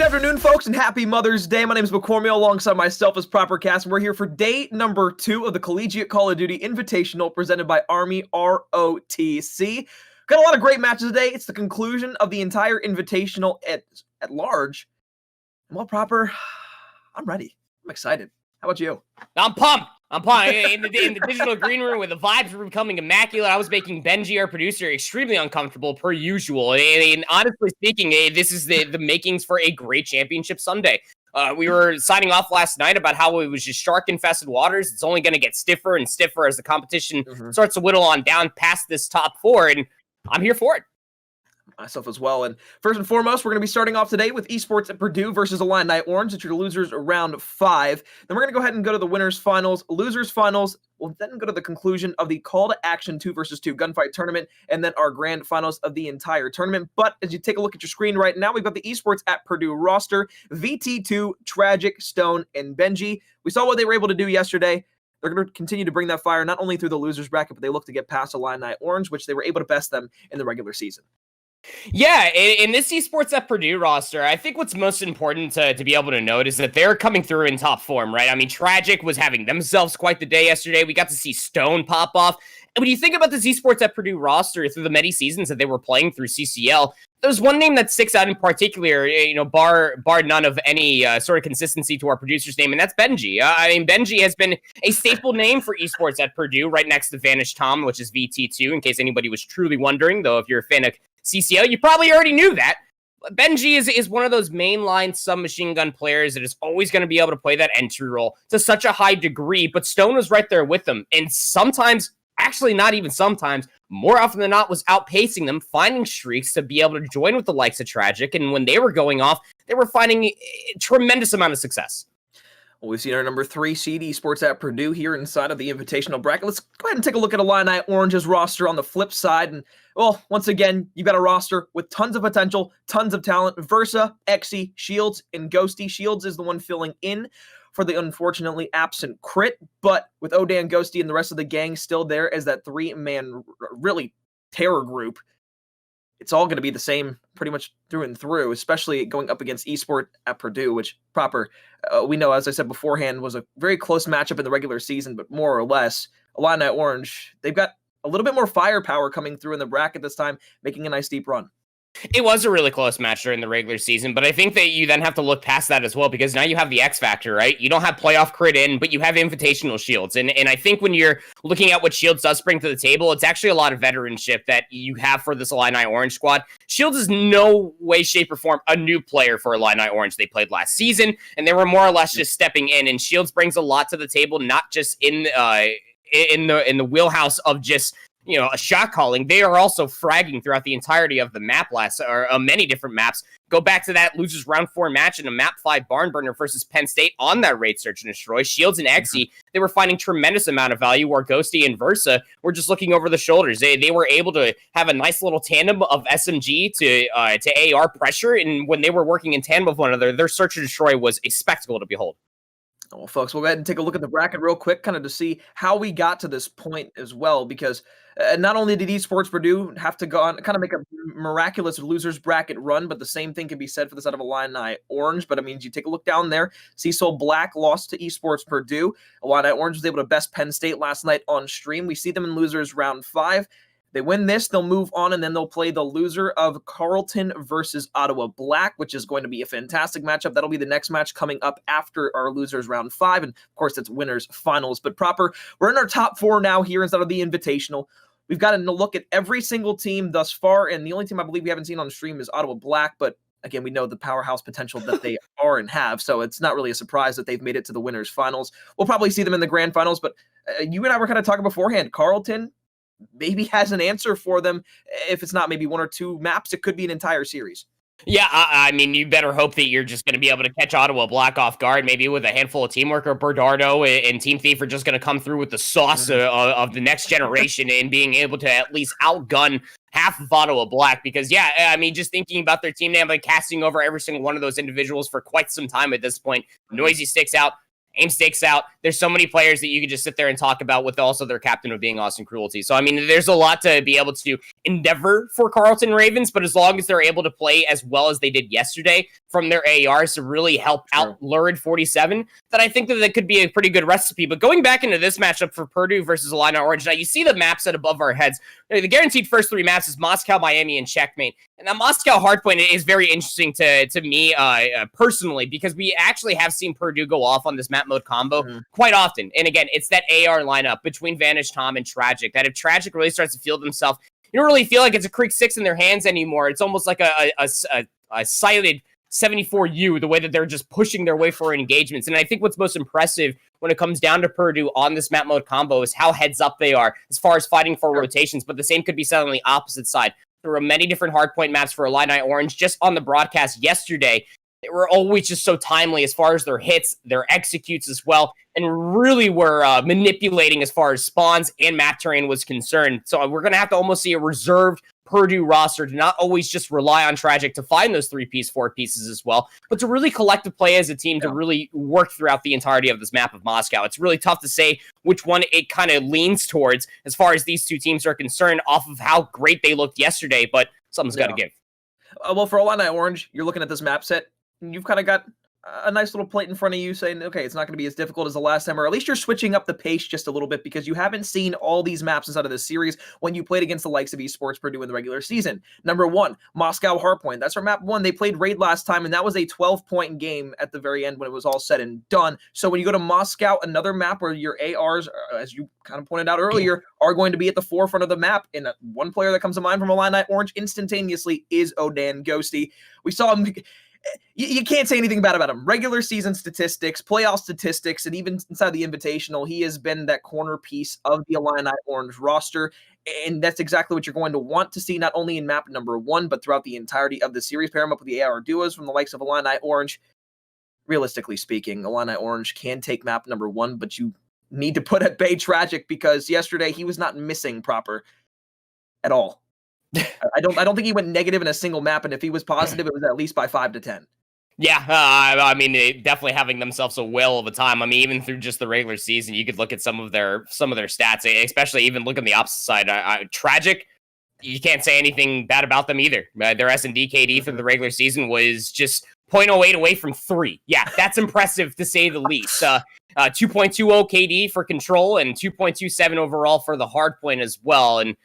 Good afternoon, folks, and happy Mother's Day. My name is McCormiel, alongside myself as Propercast, and we're here for day number 2 of the Collegiate Call of Duty Invitational presented by Army ROTC. Got a lot of great matches today. It's the conclusion of the entire Invitational at large. Well, Proper, I'm ready. I'm excited. How about you? I'm pumped. In the digital green room where the vibes were becoming immaculate, I was making Benji, our producer, extremely uncomfortable per usual. And honestly speaking, this is the makings for a great championship Sunday. We were signing off last night about how it was just shark-infested waters. It's only going to get stiffer and stiffer as the competition starts to whittle on down past this top 4, and I'm here for it. Myself as well. And first and foremost, we're going to be starting off today with Esports at Purdue versus Illini Orange. It's your losers round 5. Then we're going to go ahead and go to the winners finals, losers finals. We'll then go to the conclusion of the call to action 2 versus 2 gunfight tournament, and then our grand finals of the entire tournament. But as you take a look at your screen right now, we've got the Esports at Purdue roster: VT2, Tragic, Stone, and Benji. We saw what they were able to do yesterday. They're going to continue to bring that fire not only through the losers bracket, but they look to get past Illini Orange, which they were able to best them in the regular season. Yeah, in this Esports at Purdue roster, I think what's most important to be able to note is that they're coming through in top form, right? I mean, Tragic was having themselves quite the day yesterday. We got to see Stone pop off. And when you think about this Esports at Purdue roster through the many seasons that they were playing through CCL, there's one name that sticks out in particular, bar none of any sort of consistency to our producer's name, and that's Benji. Benji has been a staple name for Esports at Purdue, right next to Vanish Tom, which is VT2, in case anybody was truly wondering, though if you're a fan of CCL, you probably already knew that. Benji is one of those mainline submachine gun players that is always going to be able to play that entry role to such a high degree, but Stone was right there with him, and sometimes, actually not even sometimes, more often than not, was outpacing them, finding streaks to be able to join with the likes of Tragic, and when they were going off, they were finding a tremendous amount of success. Well, we've seen our number 3 seed Esports at Purdue here inside of the Invitational bracket. Let's go ahead and take a look at Illini Orange's roster on the flip side. And, well, once again, you've got a roster with tons of potential, tons of talent. Versa, Exy, Shields, and Ghosty. Shields is the one filling in for the unfortunately absent Crit. But with Odan, Ghosty, and the rest of the gang still there as that 3-man really terror group, it's all going to be the same pretty much through and through, especially going up against Esports at Purdue, which Proper, we know, as I said beforehand, was a very close matchup in the regular season, but more or less, Illini Orange, they've got a little bit more firepower coming through in the bracket this time, making a nice deep run. It was a really close match during the regular season, but I think that you then have to look past that as well, because now you have the X factor, right? You don't have playoff crit in, but you have invitational Shields. And I think when you're looking at what Shields does bring to the table, it's actually a lot of veteranship that you have for this Illini Orange squad. Shields is no way, shape, or form a new player for Illini Orange. They played last season, and they were more or less just stepping in, and Shields brings a lot to the table, not just in the wheelhouse of just a shot calling. They are also fragging throughout the entirety of the map many different maps. Go back to that losers round 4 match in a map 5 barn burner versus Penn State on that raid search and destroy. Shields and Exy, they were finding tremendous amount of value, where Ghosty and Versa were just looking over the shoulders. They were able to have a nice little tandem of SMG to AR pressure, and when they were working in tandem with one another, their search and destroy was a spectacle to behold. Well, folks, we'll go ahead and take a look at the bracket real quick, kind of to see how we got to this point as well, because not only did Esports Purdue have to go on, kind of make a miraculous losers bracket run, but the same thing can be said for the side of Illini Orange. But I mean, you take a look down there, CCL Black lost to Esports Purdue. Illini Orange was able to best Penn State last night on stream. We see them in losers round 5. They win this, they'll move on, and then they'll play the loser of Carleton versus Ottawa Black, which is going to be a fantastic matchup. That'll be the next match coming up after our losers round 5, and of course, it's winners finals. But Proper, we're in our top 4 now here instead of the Invitational. We've gotten to look at every single team thus far, and the only team I believe we haven't seen on the stream is Ottawa Black, but again, we know the powerhouse potential that they are and have, so it's not really a surprise that they've made it to the winners finals. We'll probably see them in the grand finals, but you and I were kind of talking beforehand. Carleton maybe has an answer for them. If it's not maybe 1 or 2 maps, it could be an entire series. Yeah, I mean, you better hope that you're just going to be able to catch Ottawa Black off guard, maybe with a handful of teamwork, or Bernardo and Team Thief are just going to come through with the sauce of the next generation and being able to at least outgun half of Ottawa Black. Because, yeah, I mean, just thinking about their team, they have been casting over every single one of those individuals for quite some time at this point. Noisy sticks out. Aim stakes out. There's so many players that you could just sit there and talk about, with also their captain of being Austin Cruelty. So, I mean, there's a lot to be able to endeavor for Carleton Ravens, but as long as they're able to play as well as they did yesterday from their ARs to really help out Lurid 47, then I think that could be a pretty good recipe. But going back into this matchup for Purdue versus Illini Orange, now you see the map set above our heads. The guaranteed first 3 maps is Moscow, Miami, and Checkmate. And that Moscow hardpoint is very interesting to me personally, because we actually have seen Purdue go off on this map mode combo quite often. And again, it's that AR lineup between Vanish Tom and Tragic, that if Tragic really starts to feel himself, you don't really feel like it's a Creek 6 in their hands anymore. It's almost like a sighted 74U, the way that they're just pushing their way for engagements. And I think what's most impressive when it comes down to Purdue on this map mode combo is how heads up they are as far as fighting for rotations, but the same could be said on the opposite side. There were many different hardpoint maps for Illini Orange just on the broadcast yesterday. They were always just so timely as far as their hits, their executes as well, and really were manipulating as far as spawns and map terrain was concerned. So we're going to have to almost see a reserved Purdue roster to not always just rely on Tragic to find those 3-piece, 4-pieces as well, but to really collect the play as a team to really work throughout the entirety of this map of Moscow. It's really tough to say which one it kind of leans towards as far as these two teams are concerned off of how great they looked yesterday, but something's got to give. Well, for Illini Orange, you're looking at this map set, and you've kind of got a nice little plate in front of you saying, okay, it's not going to be as difficult as the last time, or at least you're switching up the pace just a little bit because you haven't seen all these maps inside of this series when you played against the likes of Esports Purdue in the regular season. Number 1, Moscow Hardpoint. That's our map 1. They played Raid last time, and that was a 12-point game at the very end when it was all said and done. So when you go to Moscow, another map where your ARs, as you kind of pointed out earlier, are going to be at the forefront of the map. And one player that comes to mind from Illini Orange instantaneously is Odan Ghosty. We saw him... You can't say anything bad about him. Regular season statistics, playoff statistics, and even inside the Invitational, he has been that corner piece of the Illini Orange roster, and that's exactly what you're going to want to see, not only in map number 1, but throughout the entirety of the series. Pair him up with the AR duos from the likes of Illini Orange. Realistically speaking, Illini Orange can take map number 1, but you need to put at bay Tragic because yesterday he was not missing proper at all. I don't think he went negative in a single map, and if he was positive, it was at least by 5 to 10. Yeah, I mean, they definitely having themselves a whale of a time. I mean, even through just the regular season, you could look at some of their stats, especially even look on the opposite side. Tragic, you can't say anything bad about them either. Their S&D KD for the regular season was just 0.08 away from 3. Yeah, that's impressive to say the least. 2.20 KD for control and 2.27 overall for the hardpoint as well. And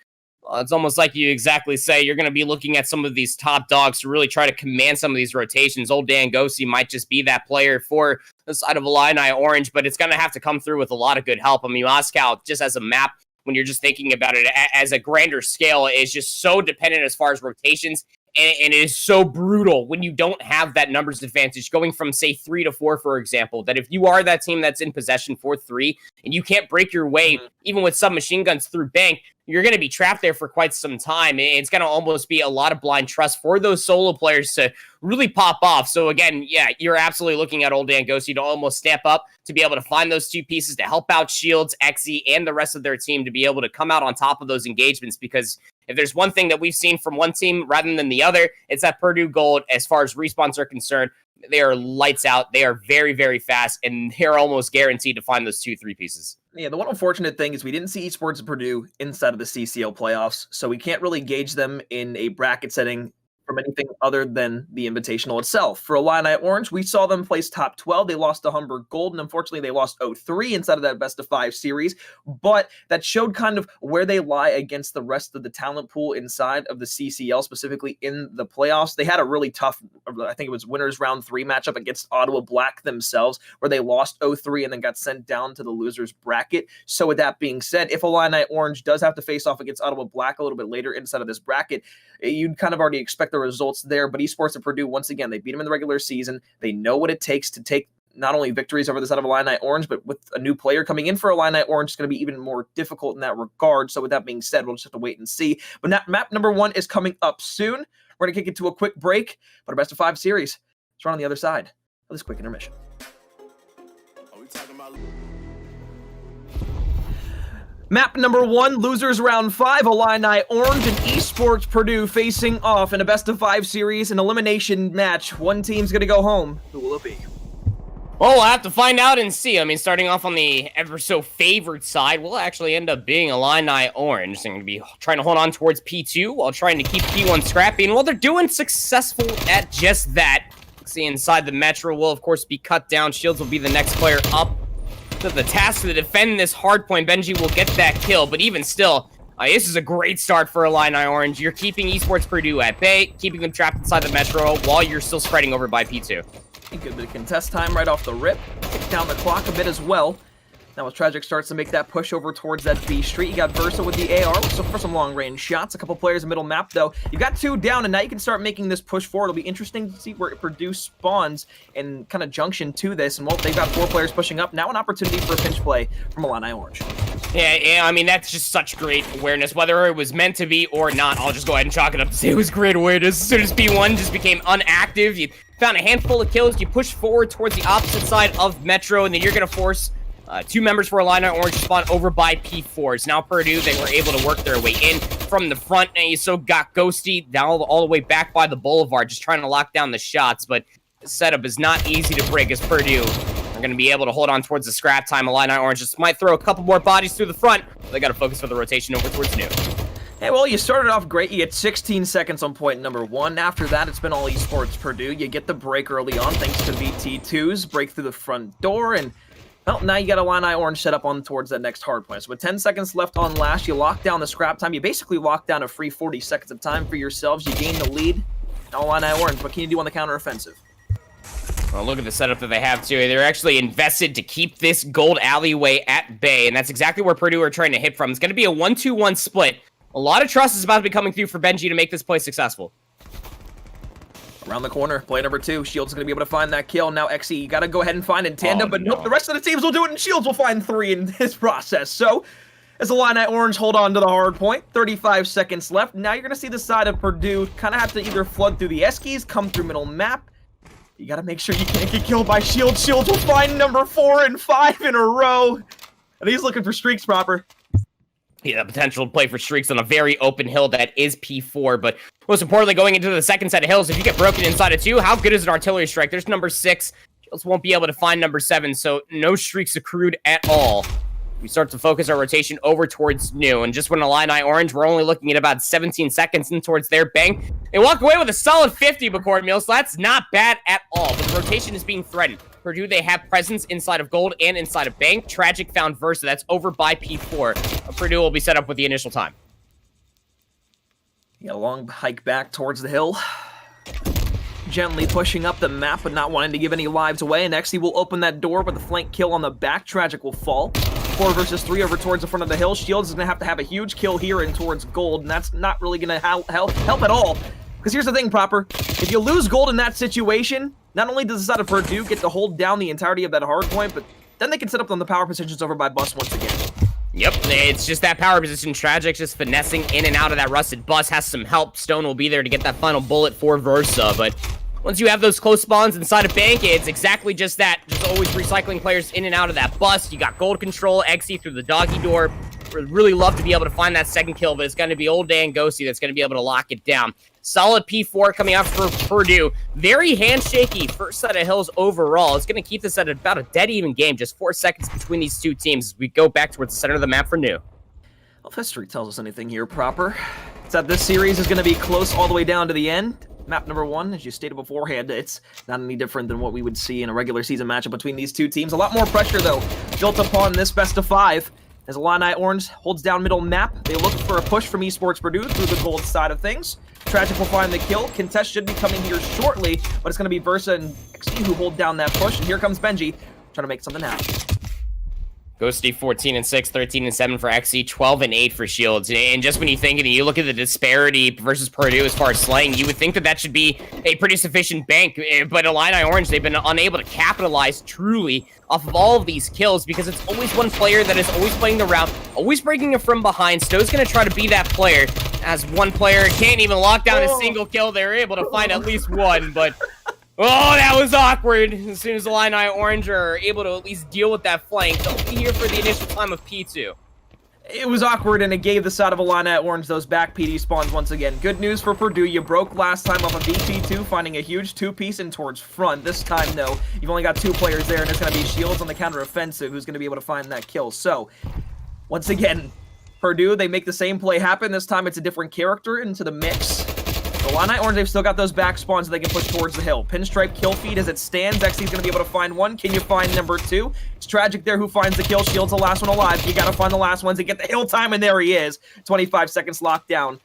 it's almost like you exactly say you're going to be looking at some of these top dogs to really try to command some of these rotations. Old Dan Gosi might just be that player for the side of Illini Orange, but it's going to have to come through with a lot of good help. I mean, Moscow, just as a map, when you're just thinking about it as a grander scale, is just so dependent as far as rotations, and it is so brutal when you don't have that numbers advantage going from, say, 3 to 4, for example, that if you are that team that's in possession for 3 and you can't break your way, even with submachine guns through bank, you're going to be trapped there for quite some time. It's going to almost be a lot of blind trust for those solo players to really pop off. So again, yeah, you're absolutely looking at Old Dan Gosi to almost step up to be able to find those 2 pieces to help out Shields, Exy, and the rest of their team to be able to come out on top of those engagements. Because if there's one thing that we've seen from one team rather than the other, it's that Purdue Gold, as far as respawns are concerned, they are lights out. They are very, very fast, and they're almost guaranteed to find those 2-3 pieces. Yeah, the one unfortunate thing is we didn't see Esports Purdue inside of the CCL playoffs, so we can't really gauge them in a bracket setting from anything other than the Invitational itself. For Illini Orange, we saw them place top 12. They lost to Humber Gold, and unfortunately they lost 0-3 inside of that best-of-5 series, but that showed kind of where they lie against the rest of the talent pool inside of the CCL, specifically in the playoffs. They had a really tough, I think it was winners round 3 matchup against Ottawa Black themselves, where they lost 0-3 and then got sent down to the losers bracket. So with that being said, if Illini Orange does have to face off against Ottawa Black a little bit later inside of this bracket, you'd kind of already expect the results there. But Esports at Purdue, once again, they beat them in the regular season. They know what it takes to take not only victories over the side of Illini Orange, but with a new player coming in for Illini Orange, it's going to be even more difficult in that regard. So with that being said, we'll just have to wait and see. But map number 1 is coming up soon. We're going to kick it to a quick break, but our best of 5 series is right on the other side of this quick intermission. Are we talking about map number 1, losers round 5, Illini Orange and Esports Purdue facing off in a best of 5 series, an elimination match. One team's going to go home. Who will it be? Well, we'll have to find out and see. I mean, starting off on the ever-so-favored side, we'll actually end up being Illini Orange. They're going to be trying to hold on towards P2 while trying to keep P1 scrappy. And while they're doing successful at just that, see inside the Metro will, of course, be cut down. Shields will be the next player up. So the task to defend this hard point, Benji will get that kill. But even still, this is a great start for Illini Orange. You're keeping Esports Purdue at bay, keeping them trapped inside the Metro while you're still spreading over by P2. Good bit of contest time right off the rip. Kick down the clock a bit as well. Now as Tragic starts to make that push over towards that B street, you got Versa with the AR, so for some long-range shots. A couple players in middle map, though. You've got 2 down, and now you can start making this push forward. It'll be interesting to see where Purdue spawns and kind of junction to this. And well, they've got 4 players pushing up. Now an opportunity for a pinch play from Illini Orange. Yeah, I mean, that's just such great awareness. Whether it was meant to be or not, I'll just go ahead and chalk it up to say it was great awareness. As soon as B1 just became unactive, you found a handful of kills, you push forward towards the opposite side of Metro, and then you're going to force 2 members for Illini Orange to spawn over by P4s. Now Purdue, they were able to work their way in from the front, and you still got Ghosty down all the way back by the Boulevard, just trying to lock down the shots, but the setup is not easy to break as Purdue are going to be able to hold on towards the scrap time. Illini Orange just might throw a couple more bodies through the front. They got to focus for the rotation over towards New. Hey, well, you started off great. You get 16 seconds on point number 1. After that, it's been all Esports Purdue. You get the break early on thanks to VT2s. Break through the front door, and well, now you got Illini Orange set up on towards that next hard point. So with 10 seconds left on last, you lock down the scrap time. You basically lock down a free 40 seconds of time for yourselves. You gain the lead. Now Illini Orange, what can you do on the counteroffensive? Well, look at the setup that they have, too. They're actually invested to keep this gold alleyway at bay, and that's exactly where Purdue are trying to hit from. It's going to be a 1-2-1 split. A lot of trust is about to be coming through for Benji to make this play successful. Around the corner, play number 2. Shields going to be able to find that kill. Now, XE, you got to go ahead and find in tandem, but nope, the rest of the teams will do it, and Shields will find 3 in this process. So, as Illini Orange hold on to the hard point, 35 seconds left. Now you're going to see the side of Purdue kind of have to either flood through the Eskies, come through middle map. You got to make sure you can't get killed by Shields. Shields will find number 4 and 5 in a row. And he's looking for streaks proper. Yeah, the potential to play for streaks on a very open hill that is P4, but most importantly, going into the second set of hills, if you get broken inside of 2, how good is an artillery strike? There's number 6. Shields won't be able to find number 7, so no streaks accrued at all. We start to focus our rotation over towards New, and just when Illini Orange, we're only looking at about 17 seconds in towards their bank. They walk away with a solid 50, McCord Meal, so that's not bad at all, but the rotation is being threatened. Purdue, they have presence inside of Gold and inside of Bank. Tragic found Versa, that's over by P4. Purdue will be set up with the initial time. You got a long hike back towards the hill. Gently pushing up the map, but not wanting to give any lives away. And XE will open that door with a flank kill on the back. Tragic will fall. 4 versus 3 over towards the front of the hill. Shields is going to have a huge kill here and towards Gold, and that's not really going to help at all. Because here's the thing, Proper. If you lose Gold in that situation, not only does the side of Purdue get to hold down the entirety of that hard point, but then they can set up on the power positions over by Bus once again. Yep, it's just that power position. Tragic just finessing in and out of that rusted bus. Has some help. Stone will be there to get that final bullet for Versa, but once you have those close spawns inside of Bank, it's exactly just that. Just always recycling players in and out of that bus. You got Gold control, XE through the doggy door. Would really love to be able to find that second kill, but it's going to be old Dan Ghosty that's going to be able to lock it down. Solid P4 coming out for Purdue. Very handshaky first set of hills overall. It's going to keep this at about a dead even game. Just 4 seconds between these two teams as we go back towards the center of the map for New. Well, if history tells us anything here, Proper, it's that this series is going to be close all the way down to the end. Map number 1, as you stated beforehand, it's not any different than what we would see in a regular season matchup between these two teams. A lot more pressure, though, built upon this best of 5. As Illini Orange holds down middle map, they look for a push from Esports Purdue through the Gold side of things. Tragic will find the kill. Contest should be coming here shortly, but it's going to be Versa and XE who hold down that push. And here comes Benji, trying to make something happen. Ghosty 14-6, 13-7 for XE, 12-8 for Shields. And just when you think and you look at the disparity versus Purdue as far as slaying, you would think that that should be a pretty sufficient bank. But Illini Orange, they've been unable to capitalize truly off of all of these kills because it's always one player that is always playing the route, always breaking it from behind. Stowe's going to try to be that player. As one player can't even lock down a single kill, they're able to find at least one, but oh, that was awkward. As soon as Illini Orange are able to at least deal with that flank, they'll be here for the initial time of P2. It was awkward, and it gave the side of Illini Orange those back PD spawns once again. Good news for Purdue. You broke last time off of VT2, finding a huge two-piece in towards front. This time, though, you've only got 2 players there, and it's going to be Shields on the counter-offensive who's going to be able to find that kill. So, once again, Purdue, they make the same play happen. This time, it's a different character into the mix. Illini Orange, they've still got those back spawns that they can push towards the hill. Pinstripe kill feed as it stands. XC's going to be able to find one. Can you find number 2? It's Tragic there who finds the kill. Shields the last one alive. You got to find the last ones to get the hill time, and there he is. 25 seconds locked down.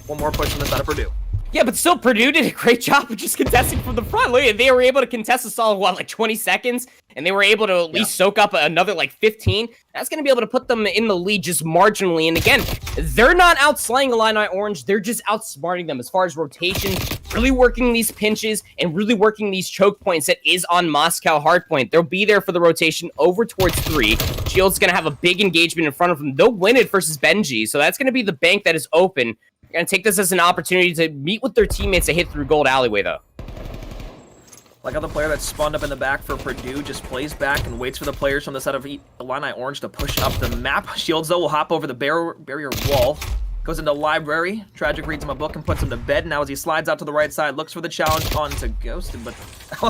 One more push from the side of Purdue. Yeah, but still, Purdue did a great job of just contesting from the front. Look, they were able to contest a solid, like 20 seconds, and they were able to at least soak up another, 15. That's going to be able to put them in the lead just marginally. And again, they're not outslaying Illini Orange. They're just outsmarting them as far as rotation, really working these pinches, and really working these choke points that is on Moscow Hardpoint. They'll be there for the rotation over towards 3. Shield's going to have a big engagement in front of them. They'll win it versus Benji, so that's going to be the bank that is open. Going to take this as an opportunity to meet with their teammates to hit through Gold Alleyway, though. Like how the player that's spawned up in the back for Purdue just plays back and waits for the players from the side of Illini Orange to push up the map. Shields, though, will hop over the barrier wall. Goes into library. Tragic reads him a book and puts him to bed. Now as he slides out to the right side, looks for the challenge onto Ghost, but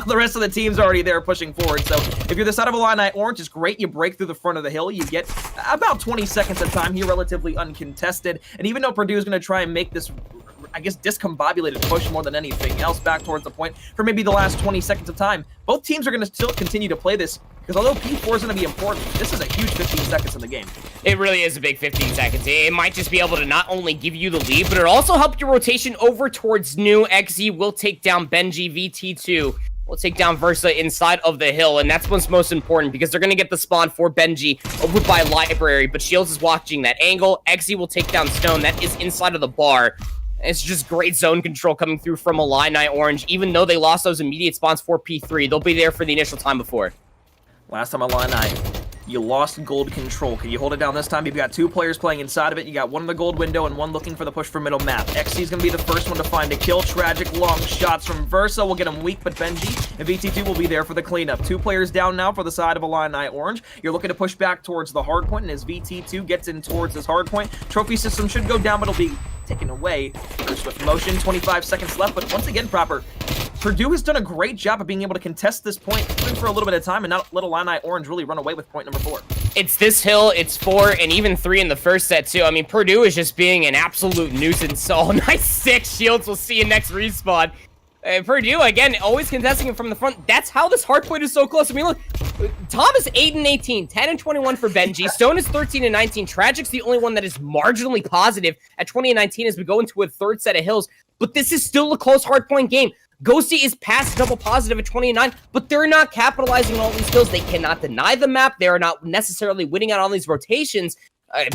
the rest of the team's already there pushing forward. So if you're the side of Illini Orange, it's great. You break through the front of the hill. You get about 20 seconds of time here, relatively uncontested. And even though Purdue is going to try and make this, I guess, discombobulated push more than anything else back towards the point for maybe the last 20 seconds of time, both teams are going to still continue to play this, because although P4 is going to be important, this is a huge 15 seconds in the game. It really is a big 15 seconds. It might just be able to not only give you the lead, but it'll also help your rotation over towards New. XZ will take down Benji. VT2 will take down Versa inside of the hill, and that's what's most important, because they're going to get the spawn for Benji over by Library, but Shields is watching that angle. XZ will take down Stone. That is inside of the bar. It's just great zone control coming through from Illini Orange. Even though they lost those immediate spawns for P3, they'll be there for the initial time before. Last time Illini, you lost gold control. Can you hold it down this time? You've got 2 players playing inside of it. You got one in the gold window and one looking for the push for middle map. XC is going to be the first one to find a kill. Tragic long shots from Versa will get him weak, but Benji and VT2 will be there for the cleanup. 2 players down now for the side of Illini Orange. You're looking to push back towards the hard point, and as VT2 gets in towards this hard point, trophy system should go down, but it'll be taken away for swift motion. 25 seconds left, but once again, Proper, Purdue has done a great job of being able to contest this point even for a little bit of time and not let Illini Orange really run away with point number 4. It's this hill, it's 4, and even 3 in the first set, too. I mean, Purdue is just being an absolute nuisance. Oh, nice 6. Shields, we'll see you next respawn. Purdue, again, always contesting it from the front. That's how this hardpoint is so close. I mean, look, Tom is 8-18, 10-21 for Benji. Stone is 13-19. Tragic's the only one that is marginally positive at 20-19 as we go into a third set of hills. But this is still a close hardpoint game. Ghosty is past double positive at 29, but they're not capitalizing on all these kills. They cannot deny the map. They are not necessarily winning out on these rotations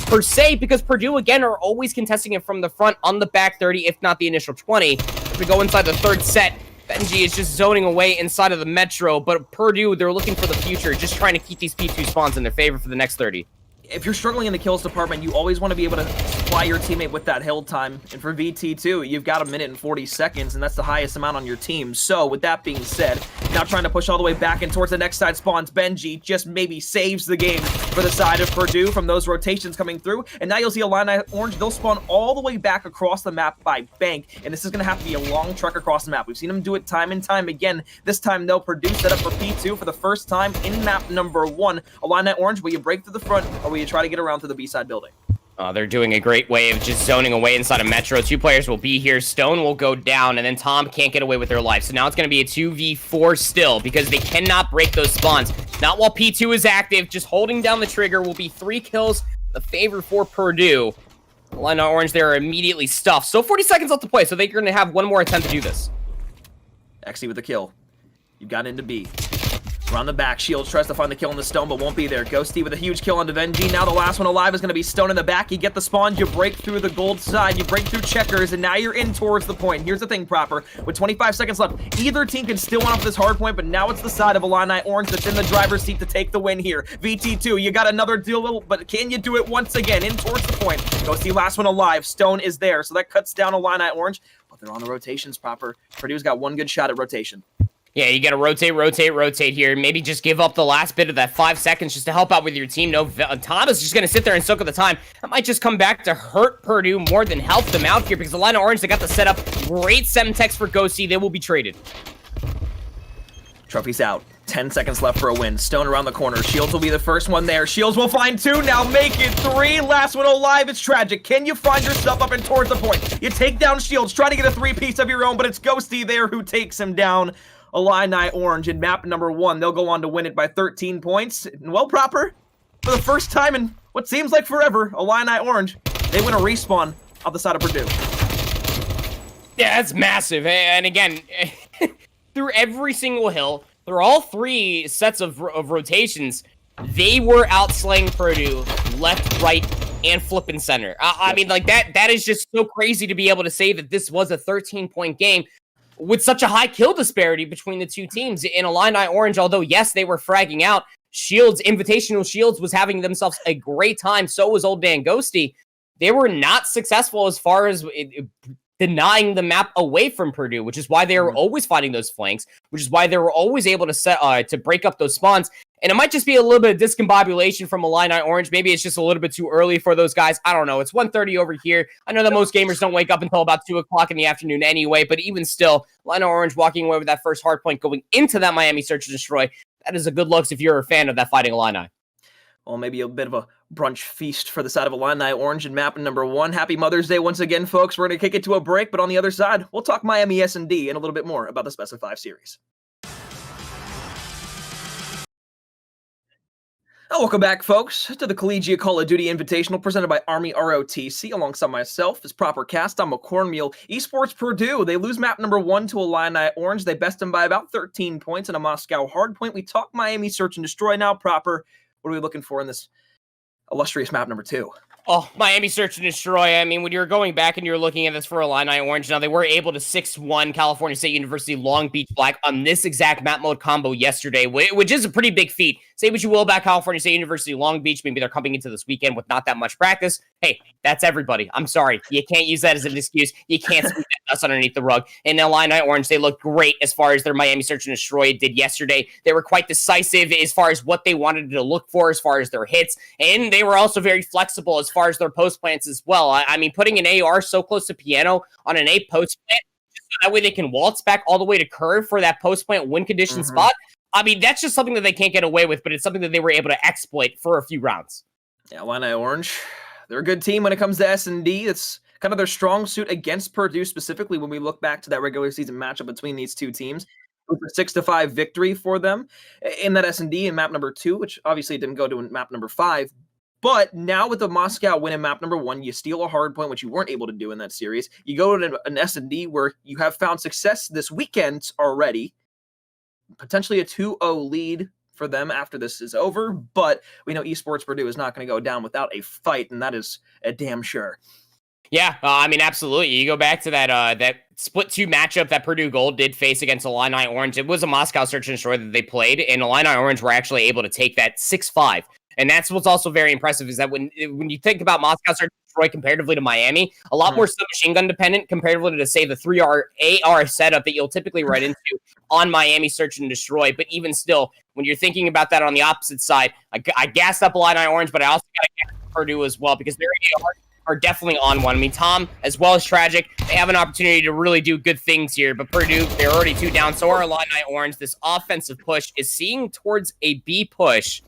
per se, because Purdue, again, are always contesting it from the front on the back 30, if not the initial 20. If we go inside the third set, Benji is just zoning away inside of the Metro, but Purdue, they're looking for the future, just trying to keep these P2 spawns in their favor for the next 30. If you're struggling in the kills department, you always want to be able to supply your teammate with that hill time. And for VT2, you've got 1 minute and 40 seconds, and that's the highest amount on your team. So, with that being said, now trying to push all the way back and towards the next side spawns. Benji just maybe saves the game for the side of Purdue from those rotations coming through. And now you'll see Illini Orange, they'll spawn all the way back across the map by bank. And this is going to have to be a long trek across the map. We've seen them do it time and time again. This time, though, Purdue set up for P2 for the first time in map number 1. Illini Orange, will you break through the front, or will you try to get around to the B-side building? They're doing a great way of just zoning away inside of Metro. 2 players will be here. Stone will go down, and then Tom can't get away with their life. So now it's going to be a 2v4 still, because they cannot break those spawns. Not while P2 is active. Just holding down the trigger will be 3 kills. The favor for Purdue. Illini Orange, they're immediately stuffed. So 40 seconds left to play, so they're going to have one more attempt to do this. XC with the kill. You've got into B. Around the back, Shields tries to find the kill on the Stone, but won't be there. Ghosty with a huge kill on Venji. Now the last one alive is going to be Stone in the back. You get the spawn, you break through the gold side, you break through checkers, and now you're in towards the point. Here's the thing, Proper. With 25 seconds left, either team can still win off this hard point, but now it's the side of Illini Orange that's in the driver's seat to take the win here. VT2, you got another deal, but can you do it once again? In towards the point. Ghosty, last one alive. Stone is there, so that cuts down Illini Orange, but they're on the rotations, Proper. Purdue's got one good shot at rotation. Yeah, you got to rotate here. Maybe just give up the last bit of that 5 seconds just to help out with your team. No, Thomas is just going to sit there and soak up the time. That might just come back to hurt Purdue more than help them out here because the line of orange, they got the setup. Great Semtex for Ghosty. They will be traded. Trophy's out. 10 seconds left for a win. Stone around the corner. Shields will be the first one there. Shields will find 2. Now make it 3. Last one alive. It's tragic. Can you find yourself up and towards the point? You take down Shields. Try to get a 3-piece of your own, but it's Ghosty there who takes him down. Illini Orange in map number 1. They'll go on to win it by 13 points. And well, Proper, for the first time in what seems like forever, Illini Orange, they win a respawn off the side of Purdue. Yeah, that's massive. And again, through every single hill, through all 3 sets of rotations, they were outslaying Purdue left, right, and flipping center. I mean, like, that is just so crazy to be able to say that this was a 13-point game with such a high kill disparity between the two teams. In Illini Orange, although, yes, they were fragging out, Shields, Invitational Shields was having themselves a great time. So was Old Man Ghosty. They were not successful as far as denying the map away from Purdue, which is why they were always fighting those flanks, which is why they were always able to set to break up those spawns. And it might just be a little bit of discombobulation from Illini Orange. Maybe it's just a little bit too early for those guys. I don't know. It's 1:30 over here. I know that most gamers don't wake up until about 2 o'clock in the afternoon anyway, but even still, Illini Orange walking away with that first hard point going into that Miami Search and Destroy. That is a good looks if you're a fan of that Fighting Illini. Well, maybe a bit of a brunch feast for the side of Illini Orange in map number 1. Happy Mother's Day once again, folks. We're going to kick it to a break, but on the other side, we'll talk Miami S&D and a little bit more about the Special 5 series. Welcome back, folks, to the Collegiate Call of Duty Invitational presented by Army ROTC. Alongside myself is Proper Cast. I'm a cornmeal. Esports Purdue, they lose map number 1 to Illini Orange. They best them by about 13 points in a Moscow hardpoint. We talk Miami Search and Destroy now. Proper, what are we looking for in this illustrious map number 2? Oh, Miami Search and Destroy. I mean, when you're going back and you're looking at this for Illini Orange, now they were able to 6-1 California State University Long Beach Black on this exact map mode combo yesterday, which is a pretty big feat. Say what you will about California State University Long Beach. Maybe they're coming into this weekend with not that much practice. Hey, that's everybody. I'm sorry. You can't use that as an excuse. You can't sweep that dust underneath the rug. And Illini Orange, they look great as far as their Miami Search and Destroy did yesterday. They were quite decisive as far as what they wanted to look for as far as their hits. And they were also very flexible as far as their post plants as well. I mean, putting an AR so close to Piano on an A post plant, just so that way they can waltz back all the way to curve for that post plant win condition spot. I mean, that's just something that they can't get away with, but it's something that they were able to exploit for a few rounds. Yeah, Illini Orange, they're a good team when it comes to S&D. It's kind of their strong suit against Purdue, specifically when we look back to that regular season matchup between these two teams. It was a 6-5 victory for them in that S&D in map number 2, which obviously didn't go to map number 5. But now with the Moscow win in map number 1, you steal a hard point, which you weren't able to do in that series. You go to an S&D where you have found success this weekend already. Potentially a 2-0 lead for them after this is over, but we know Esports Purdue is not going to go down without a fight, and that is a damn sure. Yeah, I mean, absolutely. You go back to that split 2 matchup that Purdue Gold did face against Illini Orange. It was a Moscow Search and Destroy that they played, and Illini Orange were actually able to take that 6-5. And that's what's also very impressive is that when you think about Moscow Search and Destroy comparatively to Miami, a lot more submachine gun dependent comparatively to, say, the 3R AR setup that you'll typically run into on Miami Search and Destroy. But even still, when you're thinking about that on the opposite side, I gassed up Illini Orange, but I also got to gas Purdue as well because their AR are definitely on one. I mean, Tom, as well as Tragic, they have an opportunity to really do good things here, but Purdue, they're already 2 down. So are Illini Orange. This offensive push is seeing towards a B push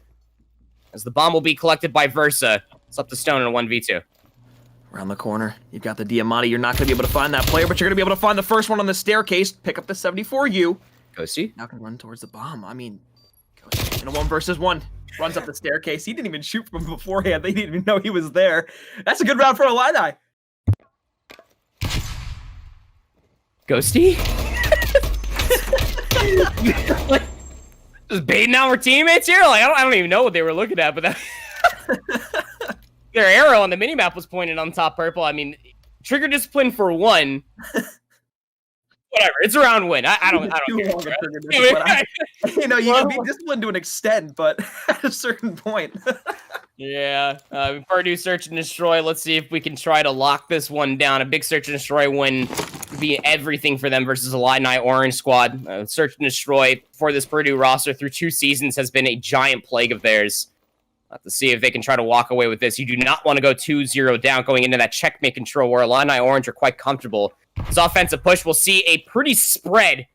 as the bomb will be collected by Versa. It's up to Stone in a 1v2. Around the corner, you've got the Diamante. You're not going to be able to find that player, but you're going to be able to find the first one on the staircase. Pick up the 74U. Ghosty now can run towards the bomb. I mean, Ghosty in a 1v1. Runs up the staircase. He didn't even shoot from beforehand. They didn't even know he was there. That's a good round for Illini. Ghosty? Just baiting our teammates here? Like, I don't even know what they were looking at, but that their arrow on the minimap was pointed on top purple. I mean, trigger discipline for 1. Whatever, it's a round win. I don't care. You know, you can be disciplined to an extent, but at a certain point. Yeah, Purdue Search and Destroy. Let's see if we can try to lock this one down. A big Search and Destroy win could be everything for them versus a Illini Orange squad. Search and destroy for this Purdue roster through 2 seasons has been a giant plague of theirs. Have to see if they can try to walk away with this. You do not want to go 2-0 down going into that checkmate control where Illini Orange are quite comfortable. This offensive push will see a pretty spread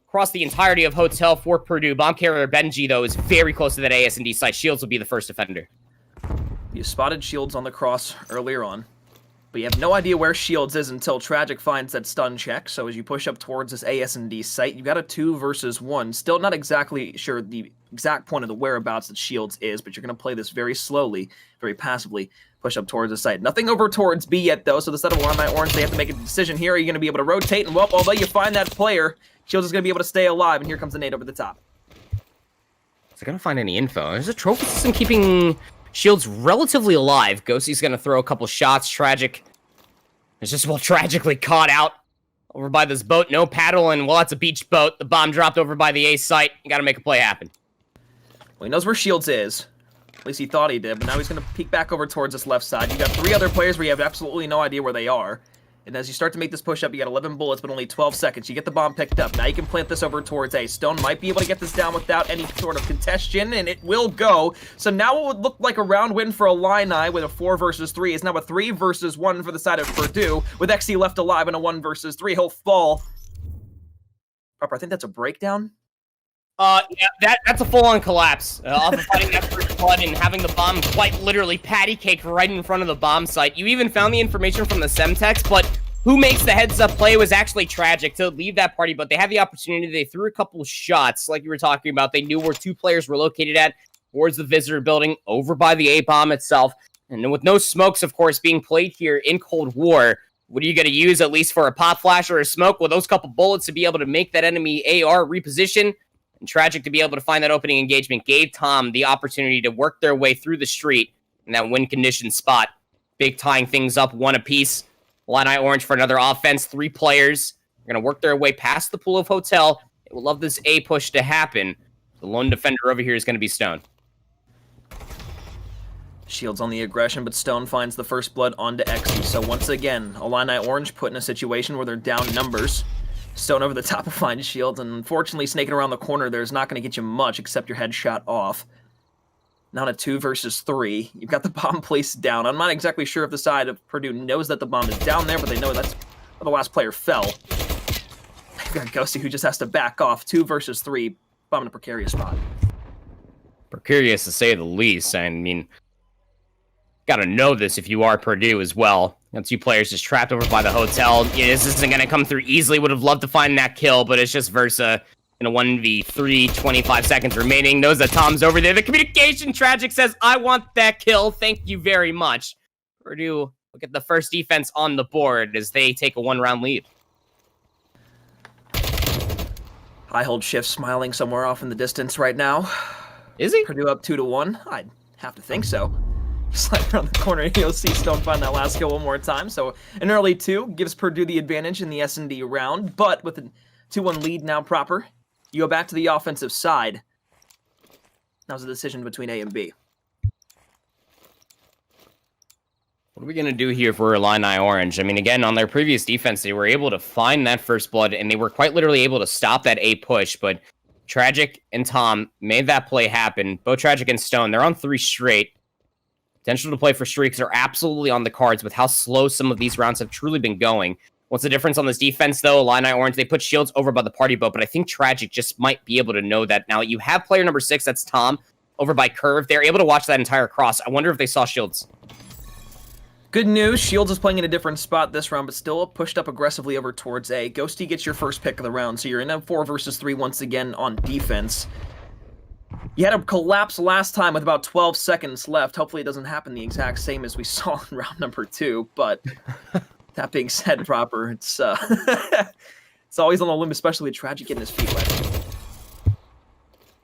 across the entirety of Hotel for Purdue. Bomb carrier Benji, though, is very close to that AS&D site. Shields will be the first defender. You spotted Shields on the cross earlier on, but you have no idea where Shields is until Tragic finds that stun check. So as you push up towards this AS&D site, you got a 2 versus 1. Still not exactly sure the exact point of the whereabouts that Shields is, but you're going to play this very slowly, very passively, push up towards the site. Nothing over towards B yet, though, so instead of Illini Orange, they have to make a decision here. Are you going to be able to rotate? And, well, although you find that player, Shields is going to be able to stay alive, and here comes the nade over the top. Is it going to find any info? There's a trophy system keeping Shields relatively alive. Ghosty's going to throw a couple shots. Tragic is just, well, tragically caught out over by this boat. No paddle, and, well, that's a beach boat. The bomb dropped over by the A site. You got to make a play happen. Well, he knows where Shields is. At least he thought he did, but now he's going to peek back over towards this left side. You got 3 other players where you have absolutely no idea where they are. And as you start to make this push up, you got 11 bullets, but only 12 seconds. You get the bomb picked up. Now you can plant this over towards A. Stone might be able to get this down without any sort of contention, and it will go. So now what would look like a round win for Illini with a 4 versus 3 is now a 3 versus 1 for the side of Purdue, with XC left alive in a 1 versus 3. He'll fall. Proper, I think that's a breakdown. Yeah, that's a full-on collapse. Off of fighting that first blood and having the bomb quite literally patty-caked right in front of the bomb site. You even found the information from the Semtex, but who makes the heads-up play was actually Tragic to leave that party, but they had the opportunity. They threw a couple shots, like you were talking about. They knew where 2 players were located at, towards the visitor building, over by the A-bomb itself. And with no smokes, of course, being played here in Cold War, what are you going to use, at least for a pop flash or a smoke? Well, those couple bullets to be able to make that enemy AR reposition. And Tragic to be able to find that opening engagement gave Tom the opportunity to work their way through the street in that win condition spot. Big tying things up 1 apiece. Illini Orange for another offense. 3 players are going to work their way past the pool of Hotel. They will love this A push to happen. The lone defender over here is going to be Stone. Shields on the aggression, but Stone finds the first blood onto XE. So once again, Illini Orange put in a situation where they're down numbers. Stone over the top of finds Shields, and unfortunately snaking around the corner there's not going to get you much except your headshot off. Now a 2 versus 3. You've got the bomb placed down. I'm not exactly sure if the side of Purdue knows that the bomb is down there, but they know that's where the last player fell. They've got Ghosty who just has to back off. 2 versus 3. Bomb in a precarious spot. Precarious to say the least. I mean, gotta know this if you are Purdue as well. Got 2 players just trapped over by the Hotel. Yeah, this isn't gonna come through easily. Would have loved to find that kill, but it's just Versa in a 1v3, 25 seconds remaining. Knows that Tom's over there. The communication Tragic says, I want that kill. Thank you very much. Purdue will get the first defense on the board as they take a 1-round lead. High hold shift smiling somewhere off in the distance right now. Is he? Purdue up 2-1. I'd have to think so. Slide around the corner and you'll see Stone find that last kill one more time. So an early 2 gives Purdue the advantage in the S&D round, but with a 2-1 lead now proper, you go back to the offensive side. That was a decision between A and B. What are we going to do here for Illini Orange? I mean, again, on their previous defense, they were able to find that first blood, and they were quite literally able to stop that A push, but Tragic and Tom made that play happen. Both Tragic and Stone, they're on 3 straight. Potential to play for streaks are absolutely on the cards with how slow some of these rounds have truly been going. What's the difference on this defense, though? Illini Orange, they put Shields over by the party boat, but I think Tragic just might be able to know that. Now, you have player number 6, that's Tom, over by Curve. They're able to watch that entire cross. I wonder if they saw Shields. Good news, Shields is playing in a different spot this round, but still pushed up aggressively over towards A. Ghosty gets your first pick of the round, so you're in a 4 versus 3 once again on defense. You had a collapse last time with about 12 seconds left. Hopefully it doesn't happen the exact same as we saw in round number 2, but that being said, proper, it's it's always on the limb, especially with Tragic getting his feet wet.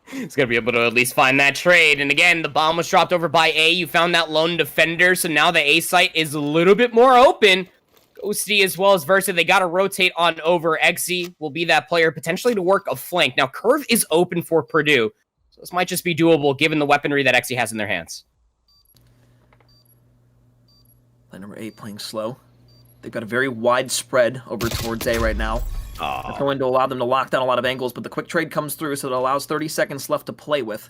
He's going to be able to at least find that trade. And again, the bomb was dropped over by A. You found that lone defender, so now the A site is a little bit more open. Ghosty as well as Versa, they got to rotate on over. XZ will be that player potentially to work a flank. Now, Curve is open for Purdue. So this might just be doable given the weaponry that XE has in their hands. Line number 8 playing slow. They've got a very wide spread over towards A right now. That's going to allow them to lock down a lot of angles, but the quick trade comes through, so it allows 30 seconds left to play with.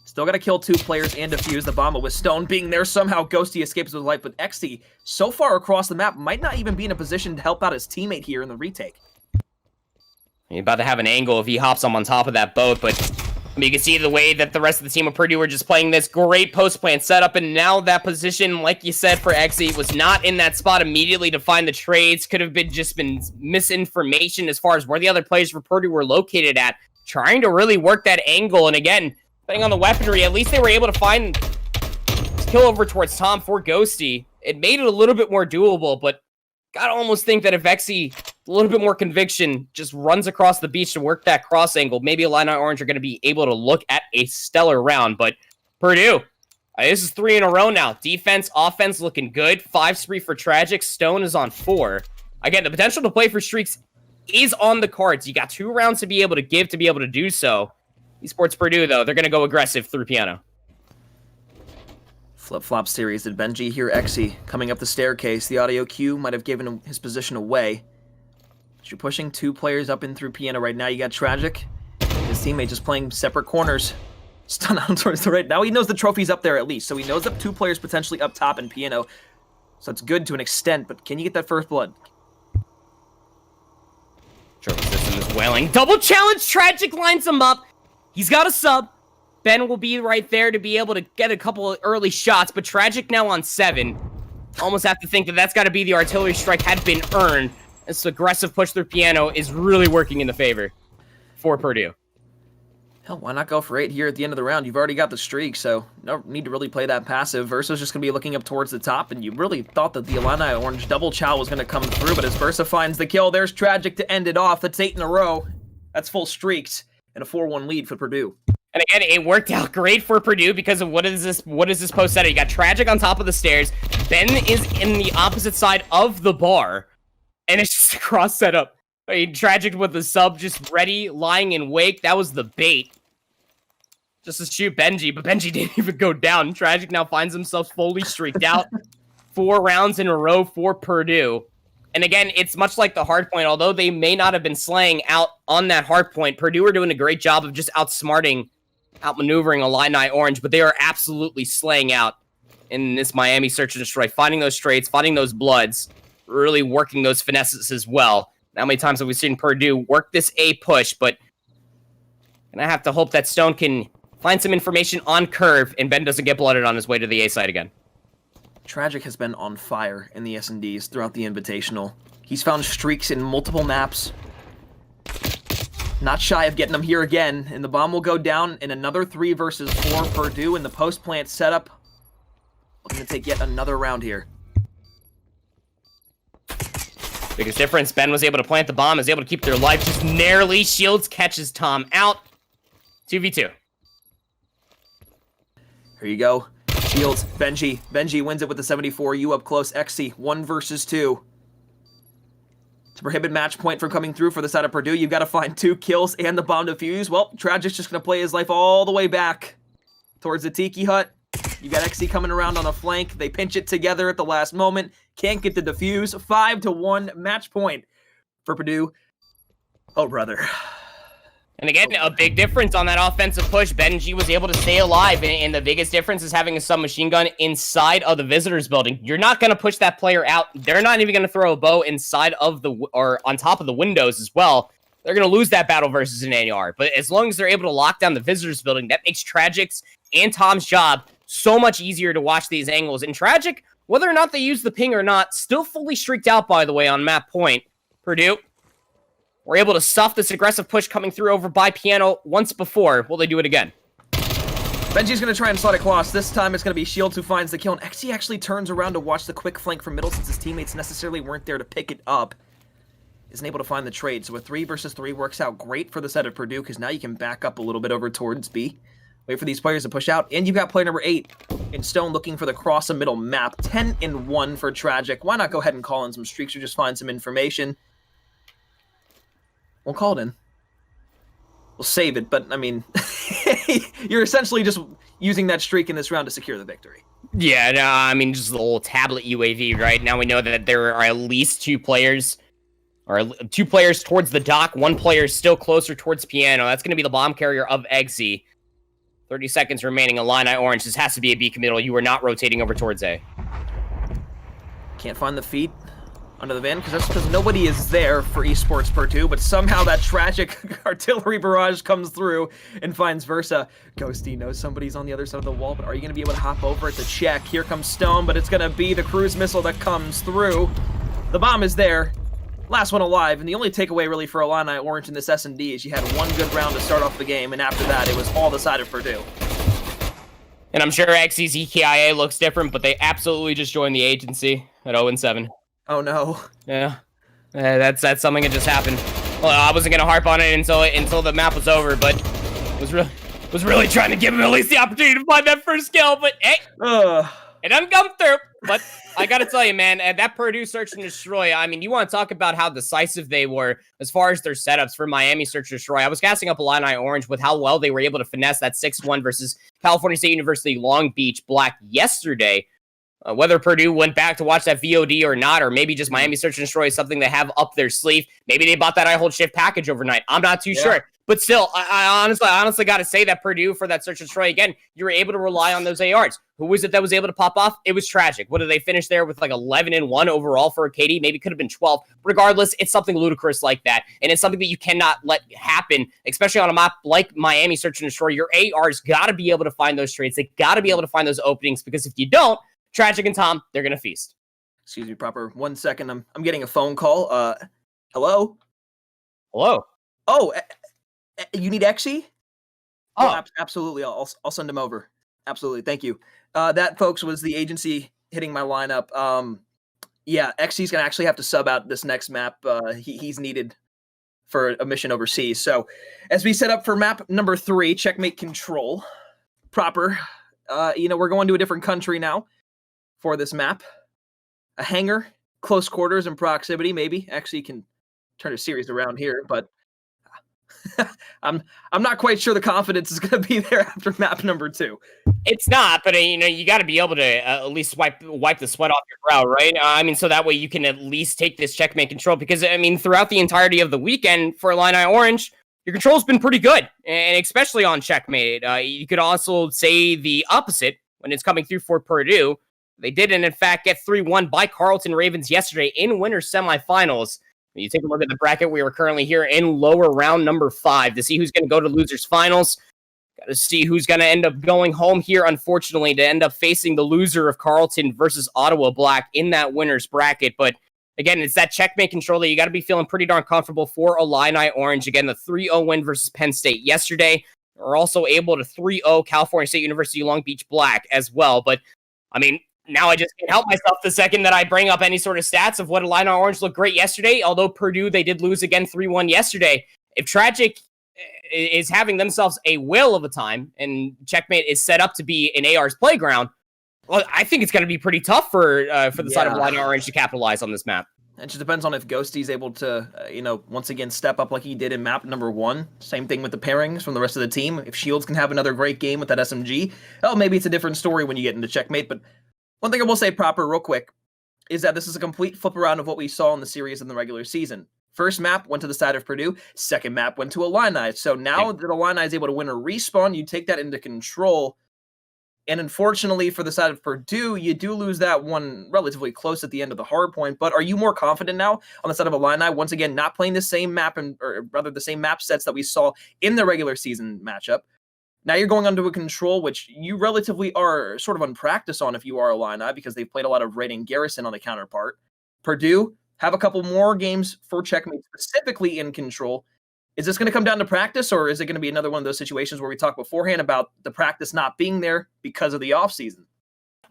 Still got to kill 2 players and defuse the bomb, but with Stone being there, somehow Ghosty escapes with life. But XT, so far across the map, might not even be in a position to help out his teammate here in the retake. He's about to have an angle if he hops on top of that boat, but I mean, you can see the way that the rest of the team of Purdue were just playing this great post-plant setup, and now that position, like you said, for XE, was not in that spot immediately to find the trades. Could have been misinformation as far as where the other players for Purdue were located at, trying to really work that angle, and again, depending on the weaponry, at least they were able to find kill over towards Tom for Ghosty. It made it a little bit more doable, but gotta almost think that if XE, a little bit more conviction, just runs across the beach to work that cross angle, maybe Illini Orange are going to be able to look at a stellar round. But Purdue, this is 3 in a row now. Defense, offense looking good. 5 spree for Tragic. Stone is on 4. Again, the potential to play for streaks is on the cards. You got 2 rounds to be able to give to be able to do so. Esports Purdue, though, they're going to go aggressive through piano. Flip-flop series. Did Benji hear XE coming up the staircase? The audio cue might have given him his position away. But you're pushing 2 players up in through piano right now. You got Tragic. His teammate just playing separate corners. Stun out towards the right. Now he knows the trophy's up there at least, so he knows that 2 players potentially up top in piano. So it's good to an extent, but can you get that first blood? Trophy system is wailing. Double challenge! Tragic lines him up. He's got a sub. Ben will be right there to be able to get a couple of early shots, but Tragic now on 7. Almost have to think that that's got to be the artillery strike had been earned. This aggressive push through piano is really working in the favor for Purdue. Hell, why not go for 8 here at the end of the round? You've already got the streak, so no need to really play that passive. Versa's just going to be looking up towards the top, and you really thought that the Illini Orange double chow was going to come through, but as Versa finds the kill, there's Tragic to end it off. That's 8 in a row. That's full streaks, and a 4-1 lead for Purdue. And again, it worked out great for Purdue because of what is this post setup? You got Tragic on top of the stairs. Ben is in the opposite side of the bar. And it's just a cross setup. I mean, Tragic with the sub just ready, lying in wake. That was the bait. Just to shoot Benji, but Benji didn't even go down. Tragic now finds himself fully streaked out. 4 rounds in a row for Purdue. And again, it's much like the hard point. Although they may not have been slaying out on that hard point, Purdue are doing a great job of just outmaneuvering Illini Orange, but they are absolutely slaying out in this Miami search and destroy, finding those trades, finding those bloods, really working those finesses as well. How many times have we seen Purdue work this A push, but and I have to hope that Stone can find some information on curve and Ben doesn't get blooded on his way to the A side again. Tragic has been on fire in the S&Ds throughout the Invitational. He's found streaks in multiple maps. Not shy of getting them here again, and the bomb will go down in another 3 versus 4 Purdue in the post-plant setup. Looking to take yet another round here. Biggest difference, Ben was able to plant the bomb, is able to keep their life just narrowly. Shields catches Tom out. 2v2. Here you go. Shields, Benji. Benji wins it with the 74. You up close, XC. 1 versus 2. To prohibit match point from coming through for the side of Purdue, you've got to find 2 kills and the bomb defuse. Well, Tragic's just going to play his life all the way back towards the Tiki Hut. You got XC coming around on the flank. They pinch it together at the last moment. Can't get the defuse. 5-1 match point for Purdue. Oh, brother. And again, a big difference on that offensive push. Benji was able to stay alive, and the biggest difference is having a submachine gun inside of the visitors building. You're not going to push that player out. They're not even going to throw a bow inside of or on top of the windows as well. They're going to lose that battle versus an AR. But as long as they're able to lock down the visitors building, that makes Tragic's and Tom's job so much easier to watch these angles. And Tragic, whether or not they use the ping or not, still fully streaked out, by the way, on map point. Purdue, we're able to stuff this aggressive push coming through over by piano once before. Will they do it again? Benji's going to try and slide across. This time it's going to be Shields who finds the kill. And XC actually turns around to watch the quick flank from middle since his teammates necessarily weren't there to pick it up. Isn't able to find the trade. So a 3 versus 3 works out great for the side of Purdue because now you can back up a little bit over towards B. Wait for these players to push out. And you've got player number 8 in Stone looking for the cross the middle map. 10-1 for Tragic. Why not go ahead and call in some streaks or just find some information? We'll call it in. We'll save it, but, I mean, you're essentially just using that streak in this round to secure the victory. Yeah, no, I mean, just the little tablet UAV, right? Now we know that there are at least two players towards the dock. One player is still closer towards Piano. That's going to be the bomb carrier of Eggsy. 30 seconds remaining. Illini Orange. This has to be a B committal. You are not rotating over towards A. Can't find the feet under the van because nobody is there for Esports Purdue, but somehow that tragic artillery barrage comes through and finds Versa. Ghosty knows somebody's on the other side of the wall, but are you going to be able to hop over it to check? Here comes Stone, but it's going to be the cruise missile that comes through. The bomb is there. Last one alive, and the only takeaway really for Illini Orange in this S&D is you had one good round to start off the game, and after that, it was all the side of Purdue. And I'm sure XC's EKIA looks different, but they absolutely just joined the agency at 0-7. Oh no. Yeah. That's something that just happened. Well, I wasn't gonna harp on it until the map was over, but was really trying to give him at least the opportunity to find that first kill, but hey, it doesn't come through. But I gotta tell you, man, that Purdue search and destroy, I mean, you want to talk about how decisive they were as far as their setups for Miami search and destroy. I was gassing up Illini Orange with how well they were able to finesse that 6-1 versus California State University Long Beach Black yesterday. Whether Purdue went back to watch that VOD or not, or maybe just Miami Search and Destroy is something they have up their sleeve. Maybe they bought that I Hold Shift package overnight. I'm not too sure. But still, I honestly got to say that Purdue, for that Search and Destroy, again, you were able to rely on those ARs. Who was it that was able to pop off? It was tragic. What did they finish there with, like 11-1 overall for a KD? Maybe it could have been 12. Regardless, it's something ludicrous like that. And it's something that you cannot let happen, especially on a map like Miami Search and Destroy. Your ARs got to be able to find those trades. They got to be able to find those openings, because if you don't, Tragic and Tom, they're going to feast. Excuse me, proper. 1 second. I'm getting a phone call. Hello? Hello? Oh, you need Exy? Oh, absolutely. I'll send him over. Absolutely. Thank you. That, folks, was the agency hitting my lineup. Yeah, Exy's going to actually have to sub out this next map. He's needed for a mission overseas. So as we set up for map number 3, Checkmate Control, proper, we're going to a different country now for this map. A hangar, close quarters and proximity, maybe. Actually, can turn a series around here, but I'm not quite sure the confidence is going to be there after map number 2. It's not, but you got to be able to at least wipe the sweat off your brow, right? I mean, so that way you can at least take this Checkmate Control, because I mean, throughout the entirety of the weekend for Illini Orange, your control's been pretty good, and especially on Checkmate. You could also say the opposite when it's coming through for Purdue. They did, in fact, get 3-1 by Carleton Ravens yesterday in winners semifinals. When you take a look at the bracket, we are currently here in lower round number 5 to see who's going to go to losers finals. Got to see who's going to end up going home here, unfortunately, to end up facing the loser of Carleton versus Ottawa Black in that winners bracket. But again, it's that Checkmate Control that you got to be feeling pretty darn comfortable for Illini Orange. Again, the 3-0 win versus Penn State yesterday. We're also able to 3-0 California State University Long Beach Black as well. But, I mean, now I just can't help myself the second that I bring up any sort of stats of what Illini Orange looked great yesterday. Although Purdue, they did lose again 3-1 yesterday. If Tragic is having themselves a whale of a time and Checkmate is set up to be an AR's playground, well, I think it's going to be pretty tough for the side of Illini Orange to capitalize on this map. It just depends on if Ghosty's able to, once again, step up like he did in map number 1. Same thing with the pairings from the rest of the team. If Shields can have another great game with that SMG, maybe it's a different story when you get into Checkmate. But one thing I will say proper real quick is that this is a complete flip around of what we saw in the series in the regular season. First map went to the side of Purdue. Second map went to Illini. So now that Illini is able to win a respawn, you take that into control. And unfortunately for the side of Purdue, you do lose that one relatively close at the end of the hard point. But are you more confident now on the side of Illini, once again, not playing the same map, or rather the same map sets that we saw in the regular season matchup? Now you're going onto a control, which you relatively are sort of unpracticed on if you are Illini, because they've played a lot of Raid and Garrison on the counterpart. Purdue have a couple more games for Checkmate, specifically in control. Is this going to come down to practice, or is it going to be another one of those situations where we talked beforehand about the practice not being there because of the offseason?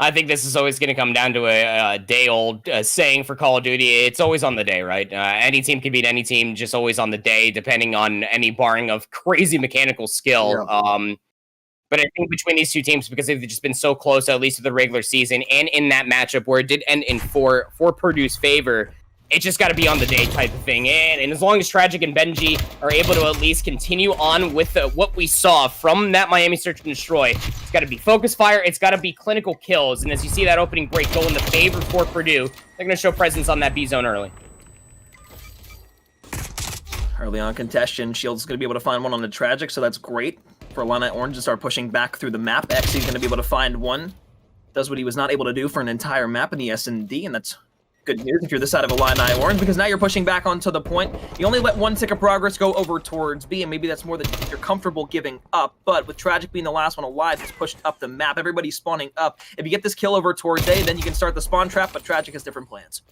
I think this is always going to come down to a day-old saying for Call of Duty. It's always on the day, right? Any team can beat any team, just always on the day, depending on any barring of crazy mechanical skill. Yeah. But I think between these two teams, because they've just been so close, at least to the regular season, and in that matchup where it did end in for Purdue's favor, It's just got to be on the day type of thing. And as long as Tragic and Benji are able to at least continue on with what we saw from that Miami Search and Destroy, it's got to be focus fire, it's got to be clinical kills. And as you see that opening break go in the favor for Purdue, they're going to show presence on that B zone early. Early on contention, Shield's going to be able to find one on the Tragic, so that's great for Illini Orange to start pushing back through the map. Xy's going to be able to find one. Does what he was not able to do for an entire map in the S&D, and that's good news if you're this side of Illini Orange, because now you're pushing back onto the point. You only let one tick of progress go over towards B, and maybe that's more than you're comfortable giving up, but with Tragic being the last one alive, it's pushed up the map. Everybody's spawning up. If you get this kill over towards A, then you can start the spawn trap, but Tragic has different plans.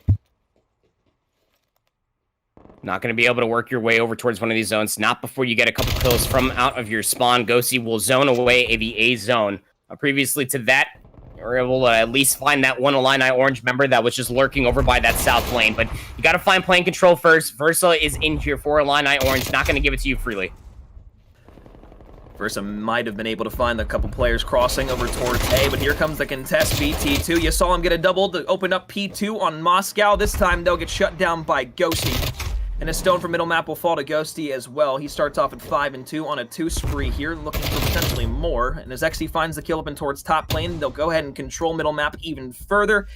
Not going to be able to work your way over towards one of these zones. Not before you get a couple kills from out of your spawn. Ghosty will zone away the A zone. Previously to that, you were able to at least find that one Illini Orange member that was just lurking over by that south lane. But you got to find playing control first. Versa is in here for Illini Orange. Not going to give it to you freely. Versa might have been able to find a couple players crossing over towards A, but here comes the contest, BT2. You saw him get a double to open up P2 on Moscow. This time, they'll get shut down by Ghosty. And a stone from middle map will fall to Ghosty as well. He starts off at 5-2 on a 2 spree here, looking for potentially more. And as Xy finds the kill up and towards top lane, they'll go ahead and control middle map even further.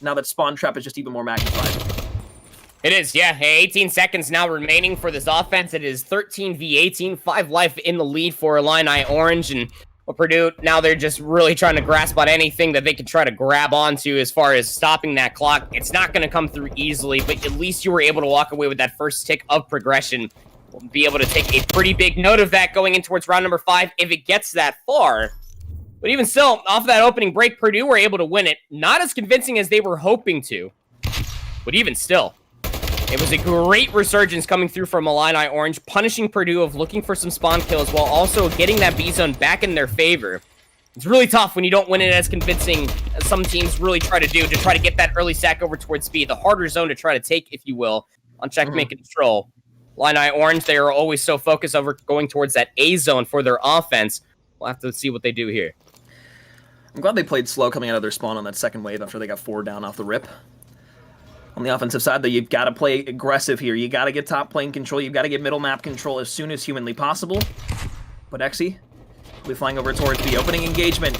Now that spawn trap is just even more magnified. It is, yeah. 18 seconds now remaining for this offense. It is 13v18, 5 life in the lead for Illini Orange. And Purdue, now they're just really trying to grasp on anything that they can try to grab onto as far as stopping that clock. It's not going to come through easily, but at least you were able to walk away with that first tick of progression. We'll be able to take a pretty big note of that going in towards round number 5 if it gets that far. But even still, off that opening break, Purdue were able to win it. Not as convincing as they were hoping to, but even still. It was a great resurgence coming through from Illini Orange, punishing Purdue of looking for some spawn kills while also getting that B zone back in their favor. It's really tough when you don't win it as convincing as some teams really try to do to try to get that early sack over towards B, the harder zone to try to take, if you will, on checkmate control. Illini Orange, they are always so focused over going towards that A zone for their offense. We'll have to see what they do here. I'm glad they played slow coming out of their spawn on that second wave after they got 4 down off the rip. On the offensive side, though, you've got to play aggressive here. You got to get top lane control. You've got to get middle map control as soon as humanly possible. But Xy will be flying over towards the opening engagement.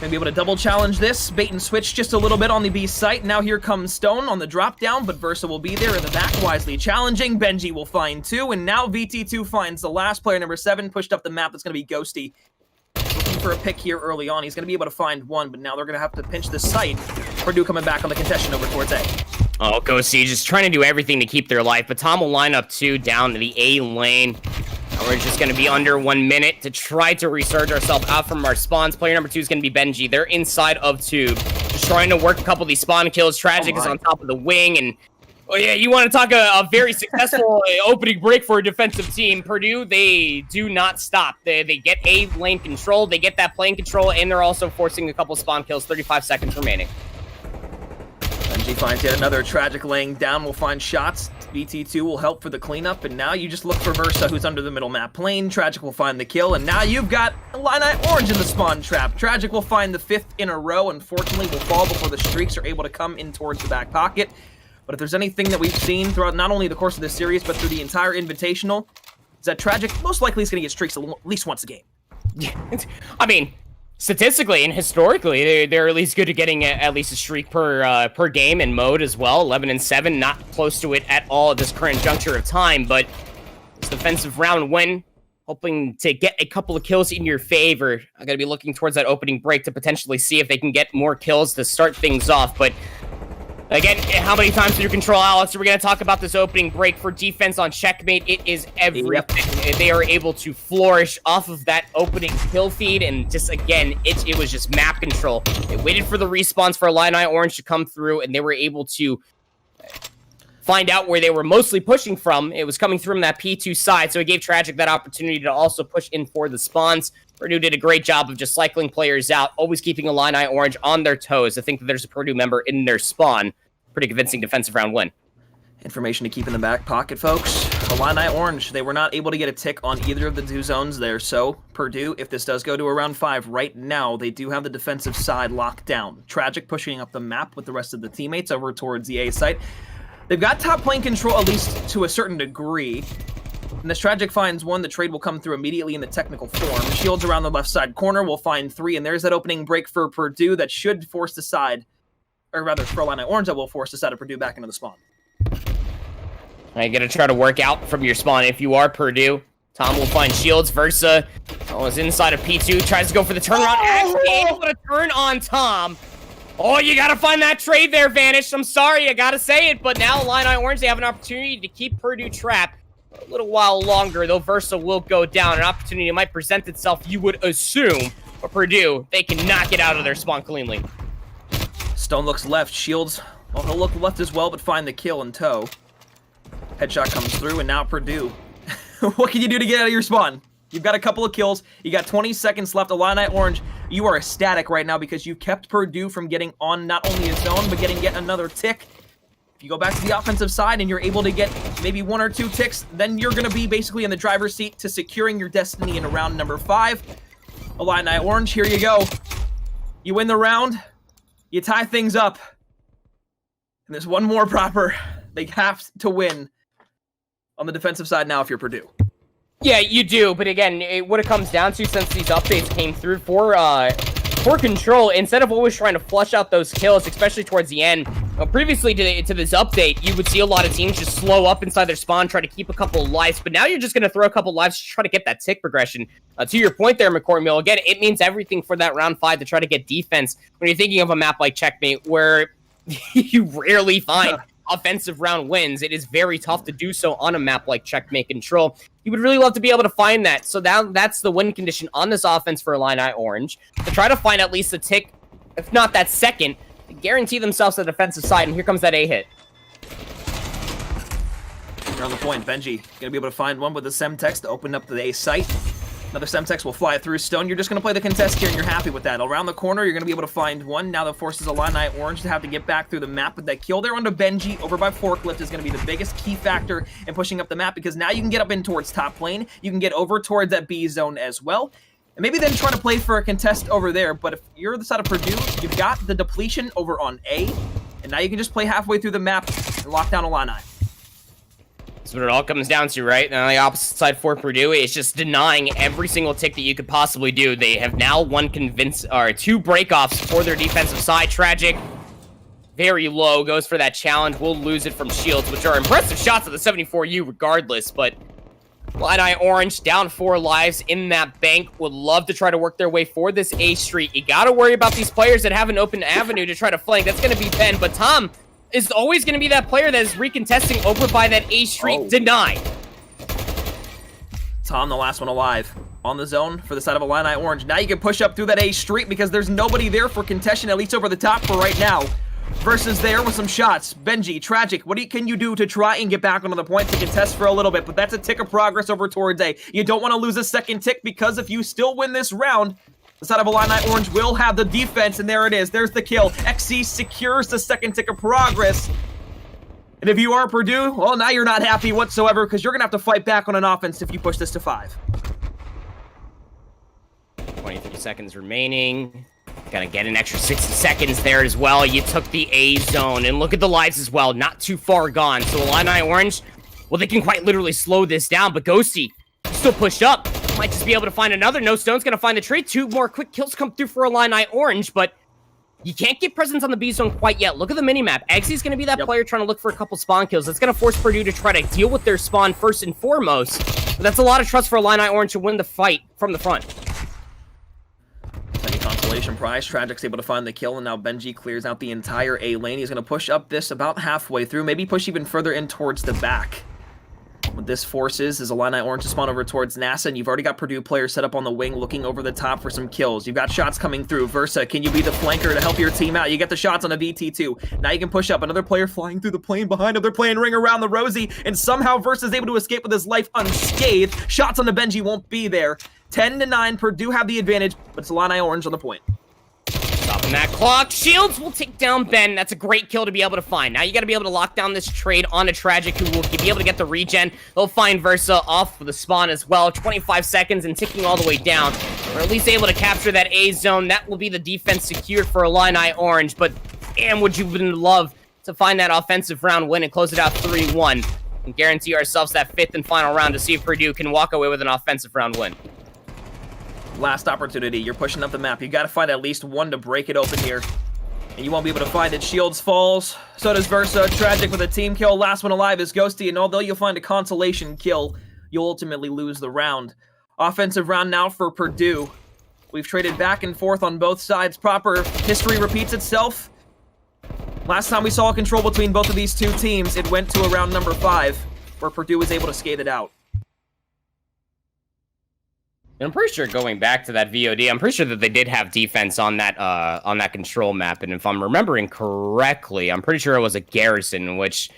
Gonna be able to double challenge this. Bait and switch just a little bit on the B site. Now here comes Stone on the drop down, but Versa will be there in the back, wisely challenging. Benji will find 2, and now VT2 finds the last player, number 7, pushed up the map. That's gonna be Ghosty. Looking for a pick here early on. He's gonna be able to find 1, but now they're gonna have to pinch the site. Purdue coming back on the contestation over towards A. Oh, Ghosty just trying to do everything to keep their life, but Tom will line up 2 down to the A lane. And we're just going to be under 1 minute to try to resurge ourselves out from our spawns. Player number 2 is going to be Benji. They're inside of Tube, just trying to work a couple of these spawn kills. Tragic is on top of the wing, and oh yeah, you want to talk a very successful opening break for a defensive team. Purdue, they do not stop. They get A lane control, they get that plane control, and they're also forcing a couple spawn kills. 35 seconds remaining. Benji finds yet another Tragic laying down. Will find shots. BT2 will help for the cleanup, and now you just look for Versa, who's under the middle map plane. Tragic will find the kill, and now you've got Illini Orange in the spawn trap. Tragic will find the 5th in a row. Unfortunately, will fall before the streaks are able to come in towards the back pocket. But if there's anything that we've seen throughout not only the course of this series, but through the entire Invitational, is that Tragic most likely is going to get streaks at least once a game. I mean, statistically and historically, they're at least good at getting at least a streak per game in mode as well. 11-7, not close to it at all at this current juncture of time, but this defensive round win, hoping to get a couple of kills in your favor. I'm going to be looking towards that opening break to potentially see if they can get more kills to start things off, but again, how many times do you control, Alex? We're going to talk about this opening break for defense on checkmate. It is everything. Yep. They are able to flourish off of that opening kill feed, and just, again, it was just map control. They waited for the respawns for Illini Orange to come through, and they were able to find out where they were mostly pushing from. It was coming through from that P2 side, so it gave Tragic that opportunity to also push in for the spawns. Purdue did a great job of just cycling players out, always keeping Illini Orange on their toes. I think that there's a Purdue member in their spawn. Pretty convincing defensive round win. Information to keep in the back pocket, folks. Illini Orange, they were not able to get a tick on either of the 2 zones there, so Purdue, if this does go to a round 5 right now, they do have the defensive side locked down. Tragic pushing up the map with the rest of the teammates over towards the A site. They've got top plane control, at least to a certain degree. And as Tragic finds one, the trade will come through immediately in the technical form. Shields around the left side corner will find 3, and there's that opening break for Purdue that should force the side, or rather, for Illini Orange, that will force the side of Purdue back into the spawn. You gotta try to work out from your spawn if you are Purdue. Tom will find Shields. Versa is inside of P2, tries to go for the turnaround. Actually able to turn on Tom. Oh, you gotta find that trade there, Vanish. I'm sorry, I gotta say it, but now Illini Orange, they have an opportunity to keep Purdue trapped a little while longer, though Versa will go down. An opportunity might present itself, you would assume, for Purdue. They can knock it out of their spawn cleanly. Stone looks left. Shields, well, he'll look left as well, but find the kill in tow. Headshot comes through, and now Purdue. What can you do to get out of your spawn? You've got a couple of kills. You got 20 seconds left. Illini Orange, you are ecstatic right now because you kept Purdue from getting on not only a zone, but getting yet another tick. If you go back to the offensive side and you're able to get maybe 1 or 2 ticks, then you're going to be basically in the driver's seat to securing your destiny in round number 5. Illini Orange, here you go. You win the round. You tie things up. And there's one more proper. They have to win on the defensive side now if you're Purdue. Yeah, you do, but again, what it comes down to, since these updates came through for Control, instead of always trying to flush out those kills, especially towards the end, previously to this update, you would see a lot of teams just slow up inside their spawn, try to keep a couple of lives, but now you're just going to throw a couple of lives to try to get that tick progression. To your point there, McCormill, again, it means everything for that round 5 to try to get defense when you're thinking of a map like Checkmate, where you rarely find offensive round wins. It is very tough to do so on a map like Checkmate Control. You would really love to be able to find that. So now that's the win condition on this offense for Illini Orange, to try to find at least a tick, if not that second, to guarantee themselves the defensive side. And here comes that A hit. You're on the point. Benji gonna be able to find one with the Semtex to open up the A site. Another Semtex will fly through Stone. You're just going to play the contest here, and you're happy with that. Around the corner, you're going to be able to find one. Now that forces Illini Orange to have to get back through the map. But that kill there onto Benji over by Forklift is going to be the biggest key factor in pushing up the map, because now you can get up in towards top lane. You can get over towards that B zone as well. And maybe then try to play for a contest over there. But if you're the side of Purdue, you've got the depletion over on A. And now you can just play halfway through the map and lock down Illini. That's what it all comes down to, right? Now, on the opposite side for Purdue, it's just denying every single tick that you could possibly do. They have now two breakoffs for their defensive side. Tragic, very low, goes for that challenge. Will lose it from Shields, which are impressive shots at the 74U regardless, but Illini Orange down 4 lives in that bank. Would love to try to work their way for this A street. You gotta worry about these players that have an open avenue to try to flank. That's gonna be Ben, but Tom is always going to be that player that is recontesting over by that A street. Denied. Tom, the last one alive. On the zone for the side of Illini Orange. Now you can push up through that A street because there's nobody there for contention, at least over the top for right now. Versus there with some shots. Benji, Tragic, what can you do to try and get back onto the point to contest for a little bit? But that's a tick of progress over towards A. You don't want to lose a second tick, because if you still win this round, the side of Illini Orange will have the defense, and there it is. There's the kill. XC secures the second tick of progress. And if you are Purdue, well, now you're not happy whatsoever, because you're going to have to fight back on an offense if you push this to 5. 23 seconds remaining. Gonna get an extra 60 seconds there as well. You took the A zone, and look at the lives as well. Not too far gone. So Illini Orange, well, they can quite literally slow this down, but Ghosty still pushed up. Might just be able to find another. No Stone's gonna find the trade. 2 more quick kills come through for Illini Orange, but you can't get presence on the B zone quite yet. Look at the minimap. Eggsy's gonna be that player trying to look for a couple spawn kills. It's gonna force Purdue to try to deal with their spawn first and foremost. But that's a lot of trust for Illini Orange to win the fight from the front. Any consolation prize. Tragic's able to find the kill, and now Benji clears out the entire A lane. He's gonna push up this about halfway through, maybe push even further in towards the back. What this forces is Illini Orange to spawn over towards NASA, and you've already got Purdue players set up on the wing looking over the top for some kills. You've got shots coming through. Versa, can you be the flanker to help your team out? You get the shots on a VT2. Now you can push up. Another player flying through the plane behind. Another plane ring around the Rosie, and somehow Versa is able to escape with his life unscathed. Shots on the Benji won't be there. 10-9, Purdue have the advantage, but it's Illini Orange on the point. Stopping that clock. Shields will take down Ben. That's a great kill to be able to find. Now you got to be able to lock down this trade on a Tragic, who will be able to get the regen. They'll find Versa off with the spawn as well. 25 seconds and ticking all the way down. Or at least able to capture that A zone. That will be the defense secured for Illini Orange. But damn, would you love to find that offensive round win and close it out 3-1 and guarantee ourselves that 5th and final round to see if Purdue can walk away with an offensive round win. Last opportunity. You're pushing up the map. You got to find at least one to break it open here. And you won't be able to find it. Shields falls. So does Versa. Tragic with a team kill. Last one alive is Ghosty. And although you'll find a consolation kill, you'll ultimately lose the round. Offensive round now for Purdue. We've traded back and forth on both sides. Proper history repeats itself. Last time we saw a control between both of these two teams, it went to around number 5, where Purdue was able to skate it out. I'm pretty sure going back to that VOD, I'm pretty sure that they did have defense on that control map, and if I'm remembering correctly, I'm pretty sure it was a garrison, which,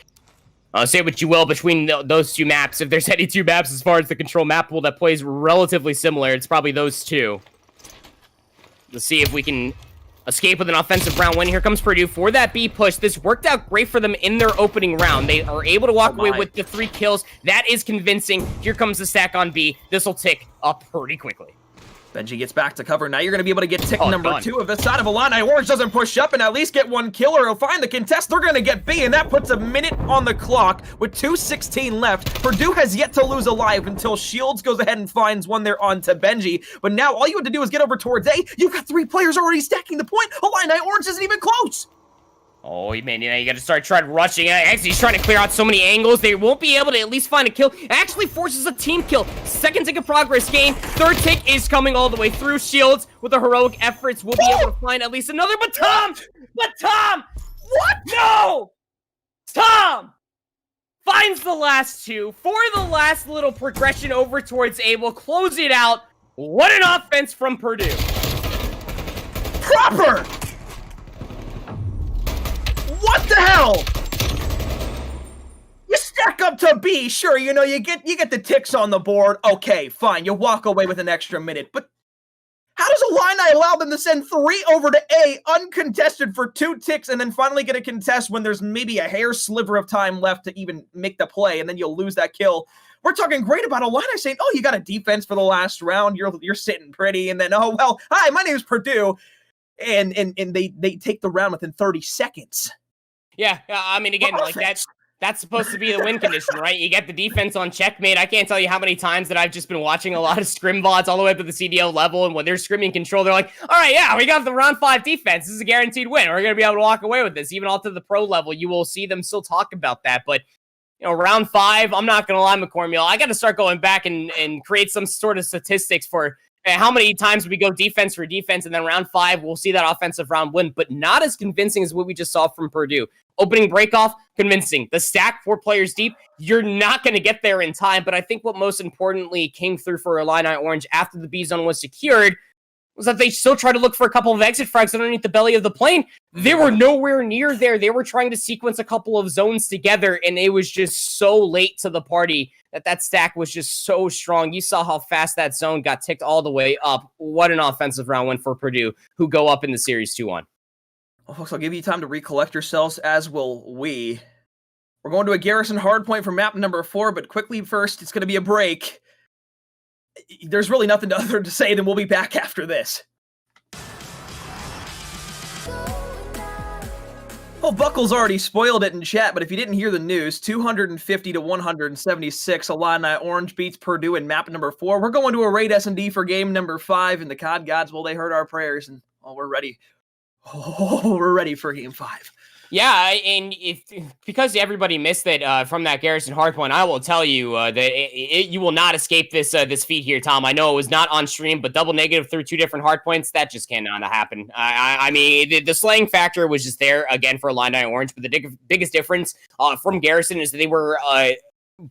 say what you will, between those two maps, if there's any two maps as far as the control map pool that plays relatively similar, it's probably those two. Let's see if we can escape with an offensive round win. Here comes Purdue for that B push. This worked out great for them in their opening round. They are able to walk away with the 3 kills. That is convincing. Here comes the stack on B. This will tick up pretty quickly. Benji gets back to cover. Now you're going to be able to get tick number 2 of the side of Illini. Orange doesn't push up and at least get 1 kill, or he'll find the contest. They're going to get B, and that puts a minute on the clock with 2:16 left. Purdue has yet to lose alive until Shields goes ahead and finds one there onto Benji. But now all you have to do is get over towards A. You've got 3 players already stacking the point. Illini Orange isn't even close. Oh, man, you got to start trying rushing. Actually, he's trying to clear out so many angles. They won't be able to at least find a kill. Actually forces a team kill. 2nd tick of progress gain. 3rd tick is coming all the way through. Shields, with the heroic efforts, will be able to find at least another. But Tom! What? No! Tom finds the last 2 for the last little progression over towards A. Will close it out. What an offense from Purdue. Proper! What the hell? You stack up to B, sure, you know, you get the ticks on the board. Okay, fine, you walk away with an extra minute, but how does Illini allow them to send 3 over to A uncontested for 2 ticks and then finally get a contest when there's maybe a hair sliver of time left to even make the play, and then you'll lose that kill? We're talking great about Illini saying, oh, you got a defense for the last round, you're sitting pretty, and then, oh, well, hi, my name is Purdue, and they take the round within 30 seconds. Yeah, I mean, again, like that's supposed to be the win condition, right? You get the defense on checkmate. I can't tell you how many times that I've just been watching a lot of scrim VODs all the way up to the CDL level, and when they're scrimming control, they're like, all right, yeah, we got the round 5 defense. This is a guaranteed win. We're going to be able to walk away with this. Even all to the pro level, you will see them still talk about that. But, you know, round 5, I'm not going to lie, McCormiel, I got to start going back and create some sort of statistics for how many times we go defense for defense, and then round 5, we'll see that offensive round win, but not as convincing as what we just saw from Purdue. Opening breakoff, convincing. The stack 4 players deep, you're not going to get there in time, but I think what most importantly came through for Illini Orange after the B zone was secured was that they still tried to look for a couple of exit frags underneath the belly of the plane. They were nowhere near there. They were trying to sequence a couple of zones together, and it was just so late to the party that stack was just so strong. You saw how fast that zone got ticked all the way up. What an offensive round win for Purdue, who go up in the series 2-1. Well, folks, I'll give you time to recollect yourselves, as will we. We're going to a Garrison hardpoint for map number 4, but quickly first, it's going to be a break. There's really nothing other to say than we'll be back after this. Well, Buckles already spoiled it in chat, but if you didn't hear the news, 250 to 176, Illini Orange beats Purdue in map number 4. We're going to a raid S&D for game number 5, and the COD gods, well, they heard our prayers, and we're ready. Oh, we're ready for game 5. Yeah, and because everybody missed it from that Garrison hardpoint, I will tell you that you will not escape this feat here, Tom. I know it was not on stream, but double negative through 2 different hardpoints, that just cannot happen. I mean, the slaying factor was just there again for Illini Orange, but the biggest difference from Garrison is that they were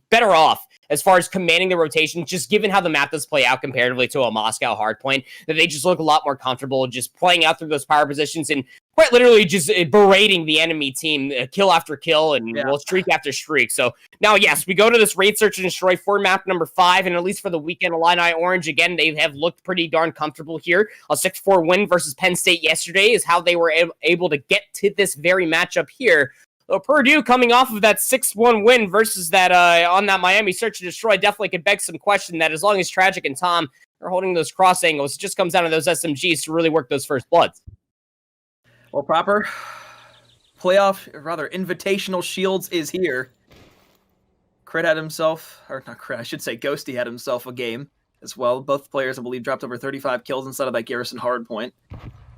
better off as far as commanding the rotation, just given how the map does play out comparatively to a Moscow hardpoint, that they just look a lot more comfortable just playing out through those power positions and quite literally just berating the enemy team, kill after kill and well, streak after streak. So now, yes, we go to this raid search and destroy for map number 5, and at least for the weekend, Illini Orange, again, they have looked pretty darn comfortable here. A 6-4 win versus Penn State yesterday is how they were able to get to this very matchup here. So Purdue coming off of that 6-1 win versus that on that Miami search and destroy definitely could beg some question that as long as Tragic and Tom are holding those cross angles, it just comes down to those SMGs to really work those first bloods. Well, Proper, playoff, or rather Invitational Shields is here. Crit had himself, or not Crit, I should say Ghosty had himself a game as well. Both players, I believe, dropped over 35 kills inside of that Garrison hardpoint.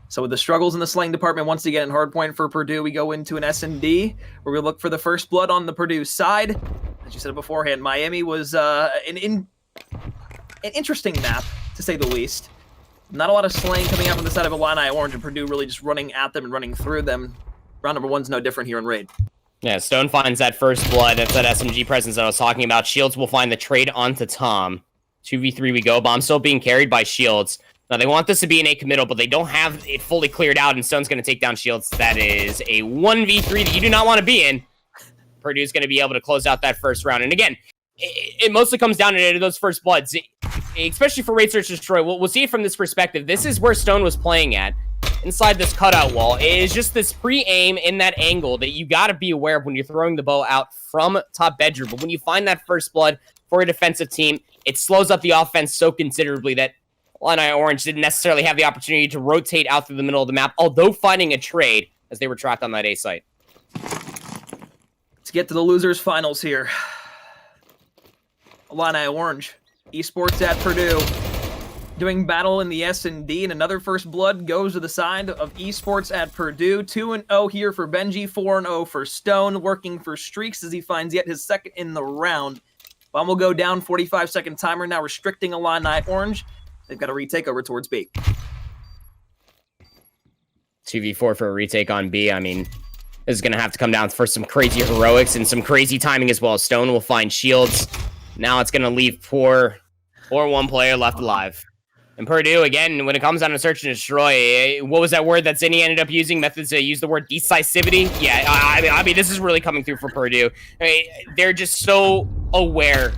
So with the struggles in the slaying department once again in hardpoint for Purdue, we go into an S&D where we look for the first blood on the Purdue side. As you said beforehand, Miami was an interesting map, to say the least. Not a lot of slaying coming out from the side of Illini Orange, and Purdue really just running at them and running through them. Round number one's no different here in Raid. Yeah, Stone finds that first blood. That's that SMG presence that I was talking about. Shields will find the trade onto Tom. 2v3 we go. Bomb still being carried by Shields. Now, they want this to be an A committal, but they don't have it fully cleared out, and Stone's going to take down Shields. That is a 1v3 that you do not want to be in. Purdue's going to be able to close out that first round. And again, it mostly comes down to those first bloods, especially for Raid Search Destroy. We'll see it from this perspective. This is where Stone was playing at. Inside this cutout wall, it is just this pre-aim in that angle that you got to be aware of when you're throwing the bow out from top bedroom. But when you find that first blood for a defensive team, it slows up the offense so considerably that Illini Orange didn't necessarily have the opportunity to rotate out through the middle of the map, although finding a trade as they were trapped on that A site. Let's get to the losers finals here. Illini Orange, Esports at Purdue. Doing battle in the S&D, and another first blood goes to the side of Esports at Purdue. 2-0 here for Benji, 4-0 for Stone, working for Streaks as he finds yet his second in the round. Bomb will go down, 45-second timer, now restricting Illini Orange. They've got a retake over towards B. 2v4 for a retake on B. I mean, this is going to have to come down for some crazy heroics and some crazy timing as well. Stone will find Shields. Now it's going to leave poor one player left alive. And Purdue, again, when it comes down to search and destroy, what was that word that Zinni ended up using? Methods to use the word decisivity? Yeah, I mean, this is really coming through for Purdue. I mean, they're just so aware,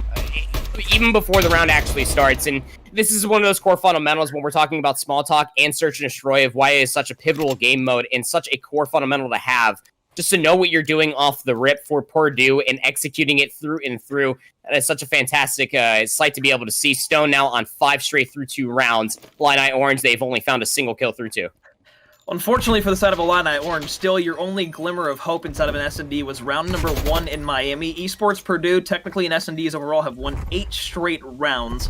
even before the round actually starts. And this is one of those core fundamentals when we're talking about small talk and search and destroy of why it is such a pivotal game mode and such a core fundamental to have. Just to know what you're doing off the rip for Purdue and executing it through and through. That is such a fantastic sight to be able to see. Stone now on 5 straight through 2 rounds. Illini Orange, they've only found a single kill through 2. Unfortunately for the side of Illini Orange, still your only glimmer of hope inside of an S&D was round number 1 in Miami. Esports Purdue, technically in S&Ds overall, have won 8 straight rounds.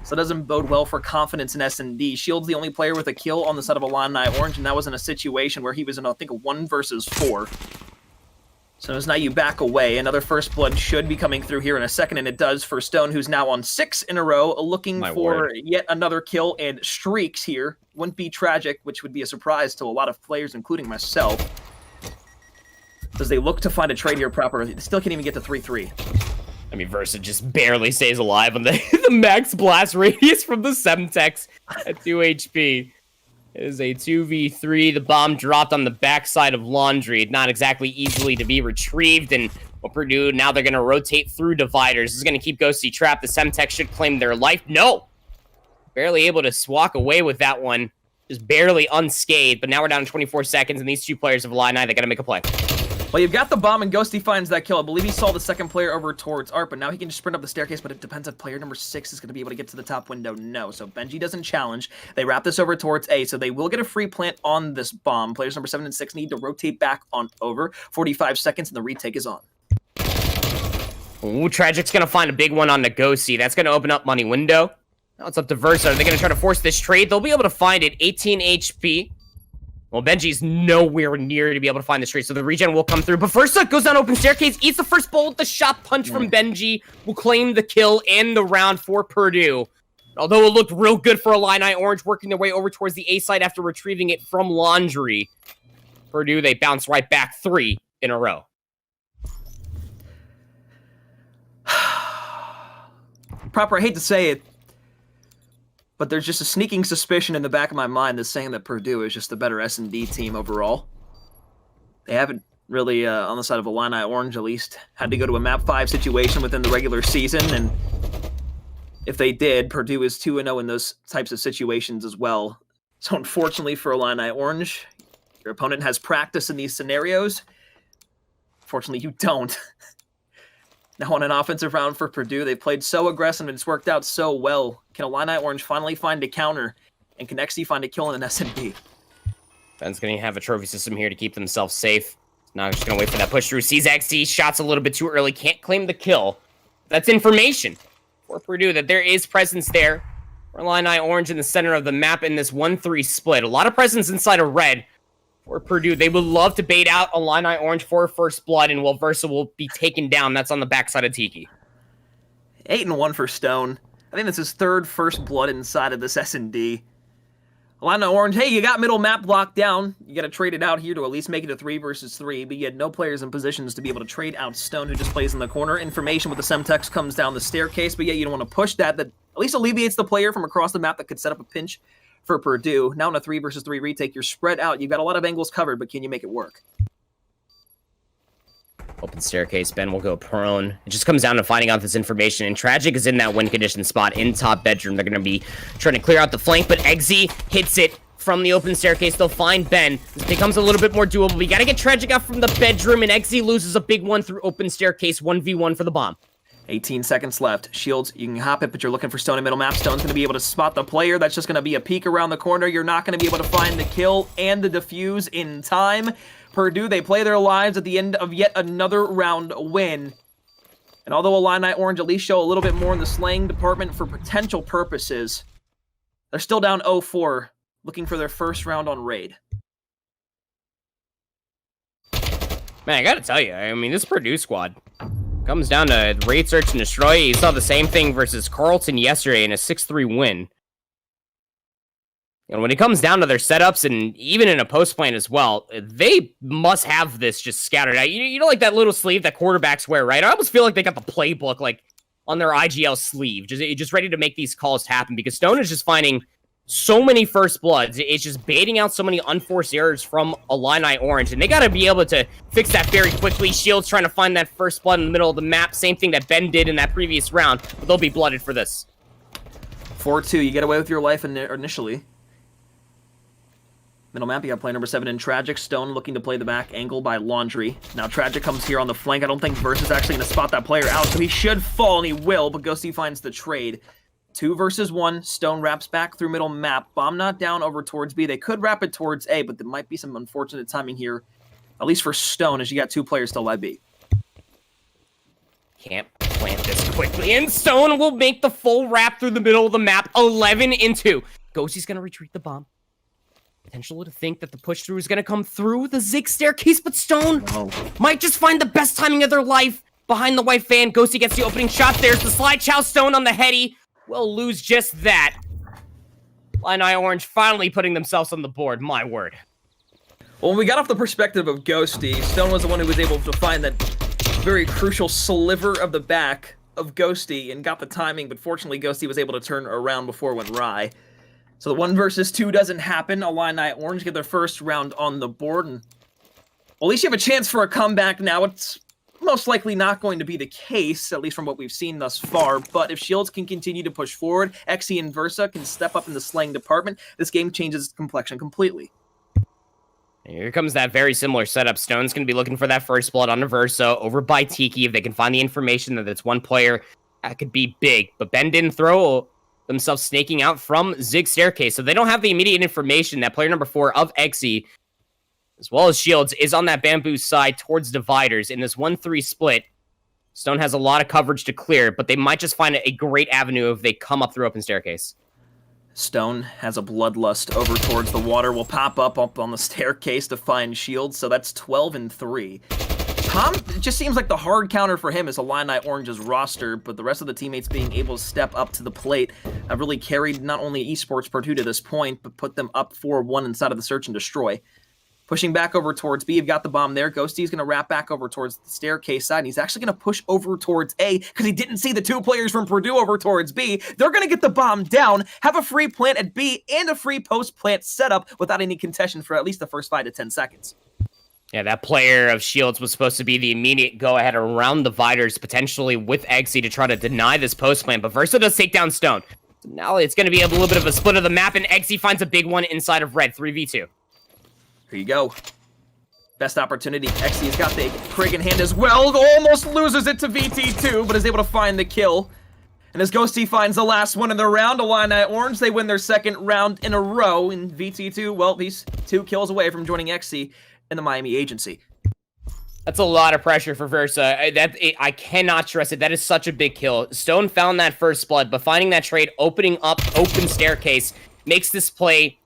So that doesn't bode well for confidence in S&D. Shields the only player with a kill on the side of Illini Orange, and that was in a situation where he was in, I think, a 1 versus 4. So as now you back away, another first blood should be coming through here in a second, and it does for Stone, who's now on 6 in a row, looking for yet another kill and Streaks here. Wouldn't be tragic, which would be a surprise to a lot of players, including myself. As they look to find a trade here proper, they still can't even get to 3-3. I mean, Versa just barely stays alive on the max blast radius from the Semtex at 2 HP. It is a 2v3. The bomb dropped on the backside of Laundry. Not exactly easily to be retrieved. And what Purdue, now they're going to rotate through dividers. This is going to keep Ghosty trapped. The Semtex should claim their life. No! Barely able to walk away with that one. Just barely unscathed. But now we're down to 24 seconds, and these 2 players of Illini, they got to make a play. Well, you've got the bomb, and Ghosty finds that kill. I believe he saw the second player over towards Art, but now he can just sprint up the staircase, but it depends if player number 6 is going to be able to get to the top window. No, so Benji doesn't challenge. They wrap this over towards A, so they will get a free plant on this bomb. Players number 7 and 6 need to rotate back on over. 45 seconds, and the retake is on. Ooh, Tragic's going to find a big one on Ghosty. That's going to open up money window. Now it's up to Versa. Are they going to try to force this trade? They'll be able to find it. 18 HP. Well, Benji's nowhere near to be able to find the trade, so the regen will come through. But Versa goes down open staircase, eats the first bullet. The shot punch from Benji will claim the kill and the round for Purdue. Although it looked real good for Illini Orange, working their way over towards the A side after retrieving it from Laundry. Purdue, they bounce right back 3 in a row. Proper, I hate to say it, but there's just a sneaking suspicion in the back of my mind that's saying that Purdue is just the better S&D team overall. They haven't really, on the side of Illini Orange at least, had to go to a map 5 situation within the regular season, and if they did, Purdue is 2-0 in those types of situations as well. So unfortunately for Illini Orange, your opponent has practice in these scenarios. Fortunately, you don't. Now on an offensive round for Purdue, they've played so aggressive and it's worked out so well. Can Illini Orange finally find a counter? And can XC find a kill in an S&D? Ben's going to have a trophy system here to keep themselves safe. Now I'm just gonna wait for that push through. Sees XC, shots a little bit too early, can't claim the kill. That's information for Purdue that there is presence there. Illini orange in the center of the map in this 1-3 split. A lot of presence inside of red for Purdue. They would love to bait out Illini orange for first blood, and Versa will be taken down. That's on the backside of Tiki. 8-1 for Stone. I think that's his third first blood inside of this S&D. Illini orange, hey, you got middle map locked down. You got to trade it out here to at least make it a 3 versus 3, but you had no players in positions to be able to trade out Stone, who just plays in the corner. Information with the Semtex comes down the staircase, but yet you don't want to push that. That at least alleviates the player from across the map that could set up a pinch for Purdue. Now in a 3 versus 3 retake, you're spread out. You've got a lot of angles covered, but can you make it work? Open staircase, Ben will go prone. It just comes down to finding out this information, and Tragic is in that win condition spot in top bedroom. They're going to be trying to clear out the flank, but Eggsy hits it from the open staircase. They'll find Ben. This becomes a little bit more doable. We got to get Tragic out from the bedroom, and Eggsy loses a big one through open staircase. 1v1 for the bomb. 18 seconds left. Shields, you can hop it, but you're looking for Stone in middle map. Stone's going to be able to spot the player. That's just going to be a peek around the corner. You're not going to be able to find the kill and the defuse in time. Purdue, they play their lives at the end of yet another round win. And although Illini orange at least show a little bit more in the slaying department for potential purposes, they're still down 0-4, looking for their first round on raid. Man, I gotta tell you, I mean, this Purdue squad comes down to raid, search, and destroy. You saw the same thing versus Carleton yesterday in a 6-3 win. And when it comes down to their setups, and even in a post plan as well, they must have this just scattered out. You know, like that little sleeve that quarterbacks wear, right? I almost feel like they got the playbook like on their IGL sleeve, just ready to make these calls happen, because Stone is just finding so many first bloods. It's just baiting out so many unforced errors from Illini orange, and they got to be able to fix that very quickly. Shields trying to find that first blood in the middle of the map. Same thing that Ben did in that previous round, but they'll be blooded for this. 4-2, you get away with your life initially. Middle map, you got player number 7 in Tragic. Stone looking to play the back angle by Laundry. Now Tragic comes here on the flank. I don't think Verse is actually going to spot that player out, so he should fall, and he will, but Ghosty finds the trade. 2 versus 1. Stone wraps back through middle map. Bomb not down over towards B. They could wrap it towards A, but there might be some unfortunate timing here, at least for Stone, as you got 2 players still by B. Can't plant this quickly, and Stone will make the full wrap through the middle of the map. 11-2. Ghosty's going to retreat the bomb. Potential to think that the push through is going to come through the zig staircase, but Stone might just find the best timing of their life behind the white fan. Ghosty gets the opening shot. There's the slide chow. Stone on the heady. Will lose just that. Illini orange finally putting themselves on the board. My word. Well, when we got off the perspective of Ghosty, Stone was the one who was able to find that very crucial sliver of the back of Ghosty and got the timing, but fortunately Ghosty was able to turn around before it went wry. So the 1 versus 2 doesn't happen. Illini orange get their first round on the board, and well, at least you have a chance for a comeback now. It's most likely not going to be the case, at least from what we've seen thus far, but if Shields can continue to push forward, Xe and Versa can step up in the slaying department, this game changes its complexion completely. Here comes that very similar setup. Stone's going to be looking for that first blood on Versa over by Tiki. If they can find the information that it's one player, that could be big, but Ben didn't throw themselves snaking out from zig staircase, so they don't have the immediate information that player number 4 of Xe, as well as Shields, is on that bamboo side towards dividers in this 1-3 split. Stone has a lot of coverage to clear, but they might just find a great avenue if they come up through open staircase. Stone has a bloodlust over towards the water, will pop up on the staircase to find Shields, so that's 12-3. Tom, it just seems like the hard counter for him is Illini Orange's roster, but the rest of the teammates being able to step up to the plate have really carried not only Esports Purdue to this point, but put them up 4-1 inside of the search and destroy. Pushing back over towards B, you've got the bomb there. Ghosty's going to wrap back over towards the staircase side, and he's actually going to push over towards A because he didn't see the 2 players from Purdue over towards B. They're going to get the bomb down, have a free plant at B, and a free post-plant setup without any contention for at least the first 5 to 10 seconds. Yeah, that player of Shields was supposed to be the immediate go-ahead around the Viders, potentially with Eggsy to try to deny this post-plant, but Versa does take down Stone. So now it's going to be a little bit of a split of the map, and Eggsy finds a big one inside of red, 3v2. Here you go. Best opportunity. Xy's got the prig in hand as well. Almost loses it to VT2, but is able to find the kill. And as Ghosty finds the last one in the round, Illini Orange, they win their second round in a row. And VT2, well, he's 2 kills away from joining Xy in the Miami agency. That's a lot of pressure for Versa. I cannot stress it. That is such a big kill. Stone found that first blood, but finding that trade, opening up open staircase, makes this play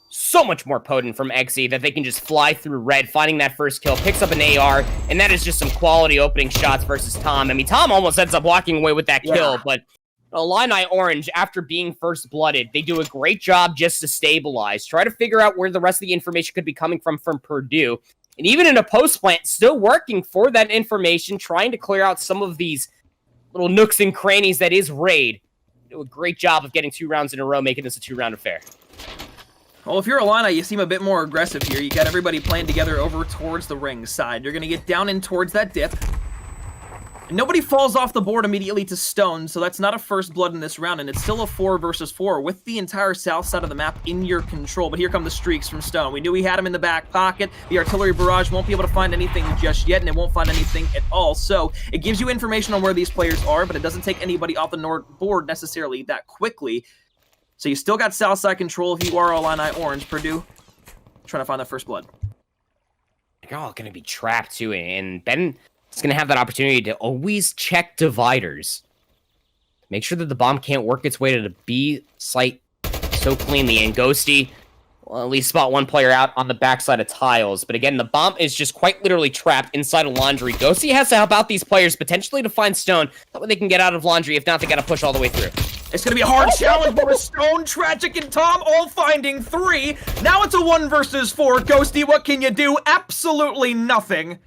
so much more potent from XZ that they can just fly through red, finding that first kill, picks up an AR, and that is just some quality opening shots versus Tom. I mean, Tom almost ends up walking away with that kill, but Illini Orange, after being first blooded, they do a great job just to stabilize, try to figure out where the rest of the information could be coming from Purdue. And even in a post plant, still working for that information, trying to clear out some of these little nooks and crannies that is Raid. Do a great job of getting 2 rounds in a row, making this a 2-round affair. Well, if you're Illini, you seem a bit more aggressive here. You got everybody playing together over towards the ring side. You're going to get down in towards that dip. And nobody falls off the board immediately to Stone, so that's not a first blood in this round, and it's still a 4 versus 4 with the entire south side of the map in your control. But here come the streaks from Stone. We knew he had him in the back pocket. The artillery barrage won't be able to find anything just yet, and it won't find anything at all. So it gives you information on where these players are, but it doesn't take anybody off the board necessarily that quickly. So you still got south side control if you are Illini Orange. Purdue trying to find that first blood. They're all going to be trapped too, and Ben is going to have that opportunity to always check dividers. Make sure that the bomb can't work its way to the B site so cleanly. And Ghosty will at least spot one player out on the backside of tiles. But again, the bomb is just quite literally trapped inside of Laundry. Ghosty has to help out these players potentially to find Stone. That way they can get out of Laundry. If not, they got to push all the way through. It's going to be a hard challenge, but with Stone, Tragic, and Tom all finding 3. Now it's a 1 versus 4. Ghosty, what can you do? Absolutely nothing.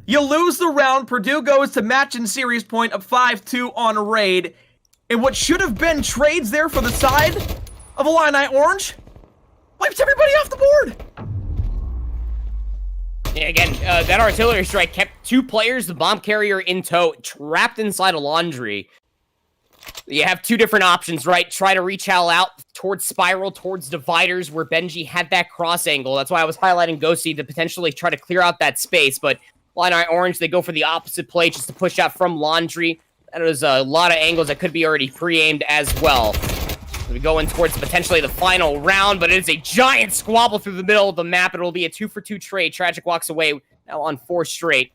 You lose the round. Purdue goes to match and series point of 5-2 on Raid. And what should have been trades there for the side of Illini Orange wipes everybody off the board. Yeah, again, that artillery strike kept 2 players, the bomb carrier in tow, trapped inside a Laundry. You have 2 different options, right? Try to reach out towards Spiral, towards dividers, where Benji had that cross angle. That's why I was highlighting Ghosty to potentially try to clear out that space, but Illini Orange, they go for the opposite play just to push out from Laundry. That is a lot of angles that could be already pre-aimed as well. We go in towards potentially the final round, but it is a giant squabble through the middle of the map. It will be a 2-for-2 trade. Tragic walks away now on 4 straight.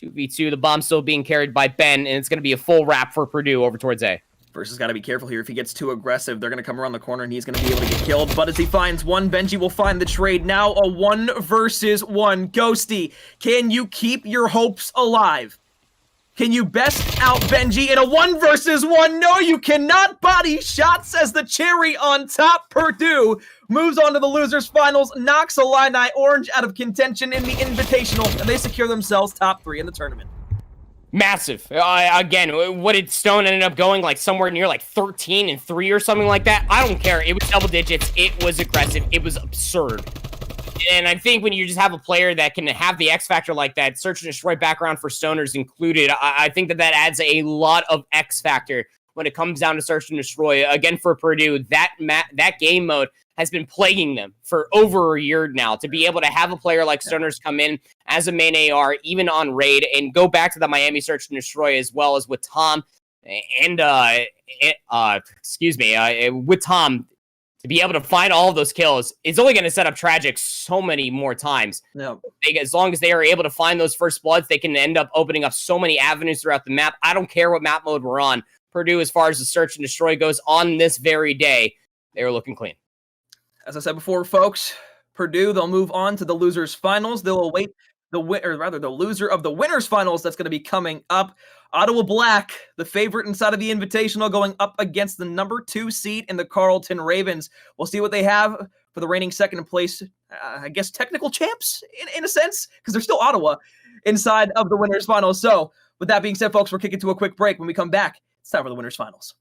2v2, the bomb still being carried by Ben, and it's going to be a full wrap for Purdue over towards A. Versus got to be careful here. If he gets too aggressive, they're going to come around the corner and he's going to be able to get killed. But as he finds one, Benji will find the trade. Now a 1 versus 1. Ghosty, can you keep your hopes alive? Can you best out Benji in a 1 versus 1? No, you cannot. Body shots as the cherry on top. Purdue moves on to the losers finals, knocks Illini Orange out of contention in the Invitational, and they secure themselves top 3 in the tournament. Massive. Again, what did Stone ended up going like somewhere near like 13-3 or something like that? I don't care. It was double digits. It was aggressive. It was absurd. And I think when you just have a player that can have the X factor like that, search and destroy background for stoners included, I think that adds a lot of X factor when it comes down to search and destroy. Again, for Purdue, that game mode has been plaguing them for over a year now. To be able to have a player like Stoners come in as a main AR, even on Raid, and go back to the Miami search and destroy as well as with Tom and with Tom. To be able to find all of those kills is only going to set up Tragic so many more times. No. As long as they are able to find those first bloods, they can end up opening up so many avenues throughout the map. I don't care what map mode we're on. Purdue, as far as the search and destroy goes on this very day, they are looking clean. As I said before, folks, Purdue, they'll move on to the losers finals. They'll await the loser of the winners finals that's going to be coming up. Ottawa Black, the favorite inside of the Invitational, going up against the number 2 seed in the Carleton Ravens. We'll see what they have for the reigning second place, I guess technical champs in a sense, because they're still Ottawa inside of the winners finals. So with that being said, folks, we're kicking to a quick break. When we come back, it's time for the winners finals.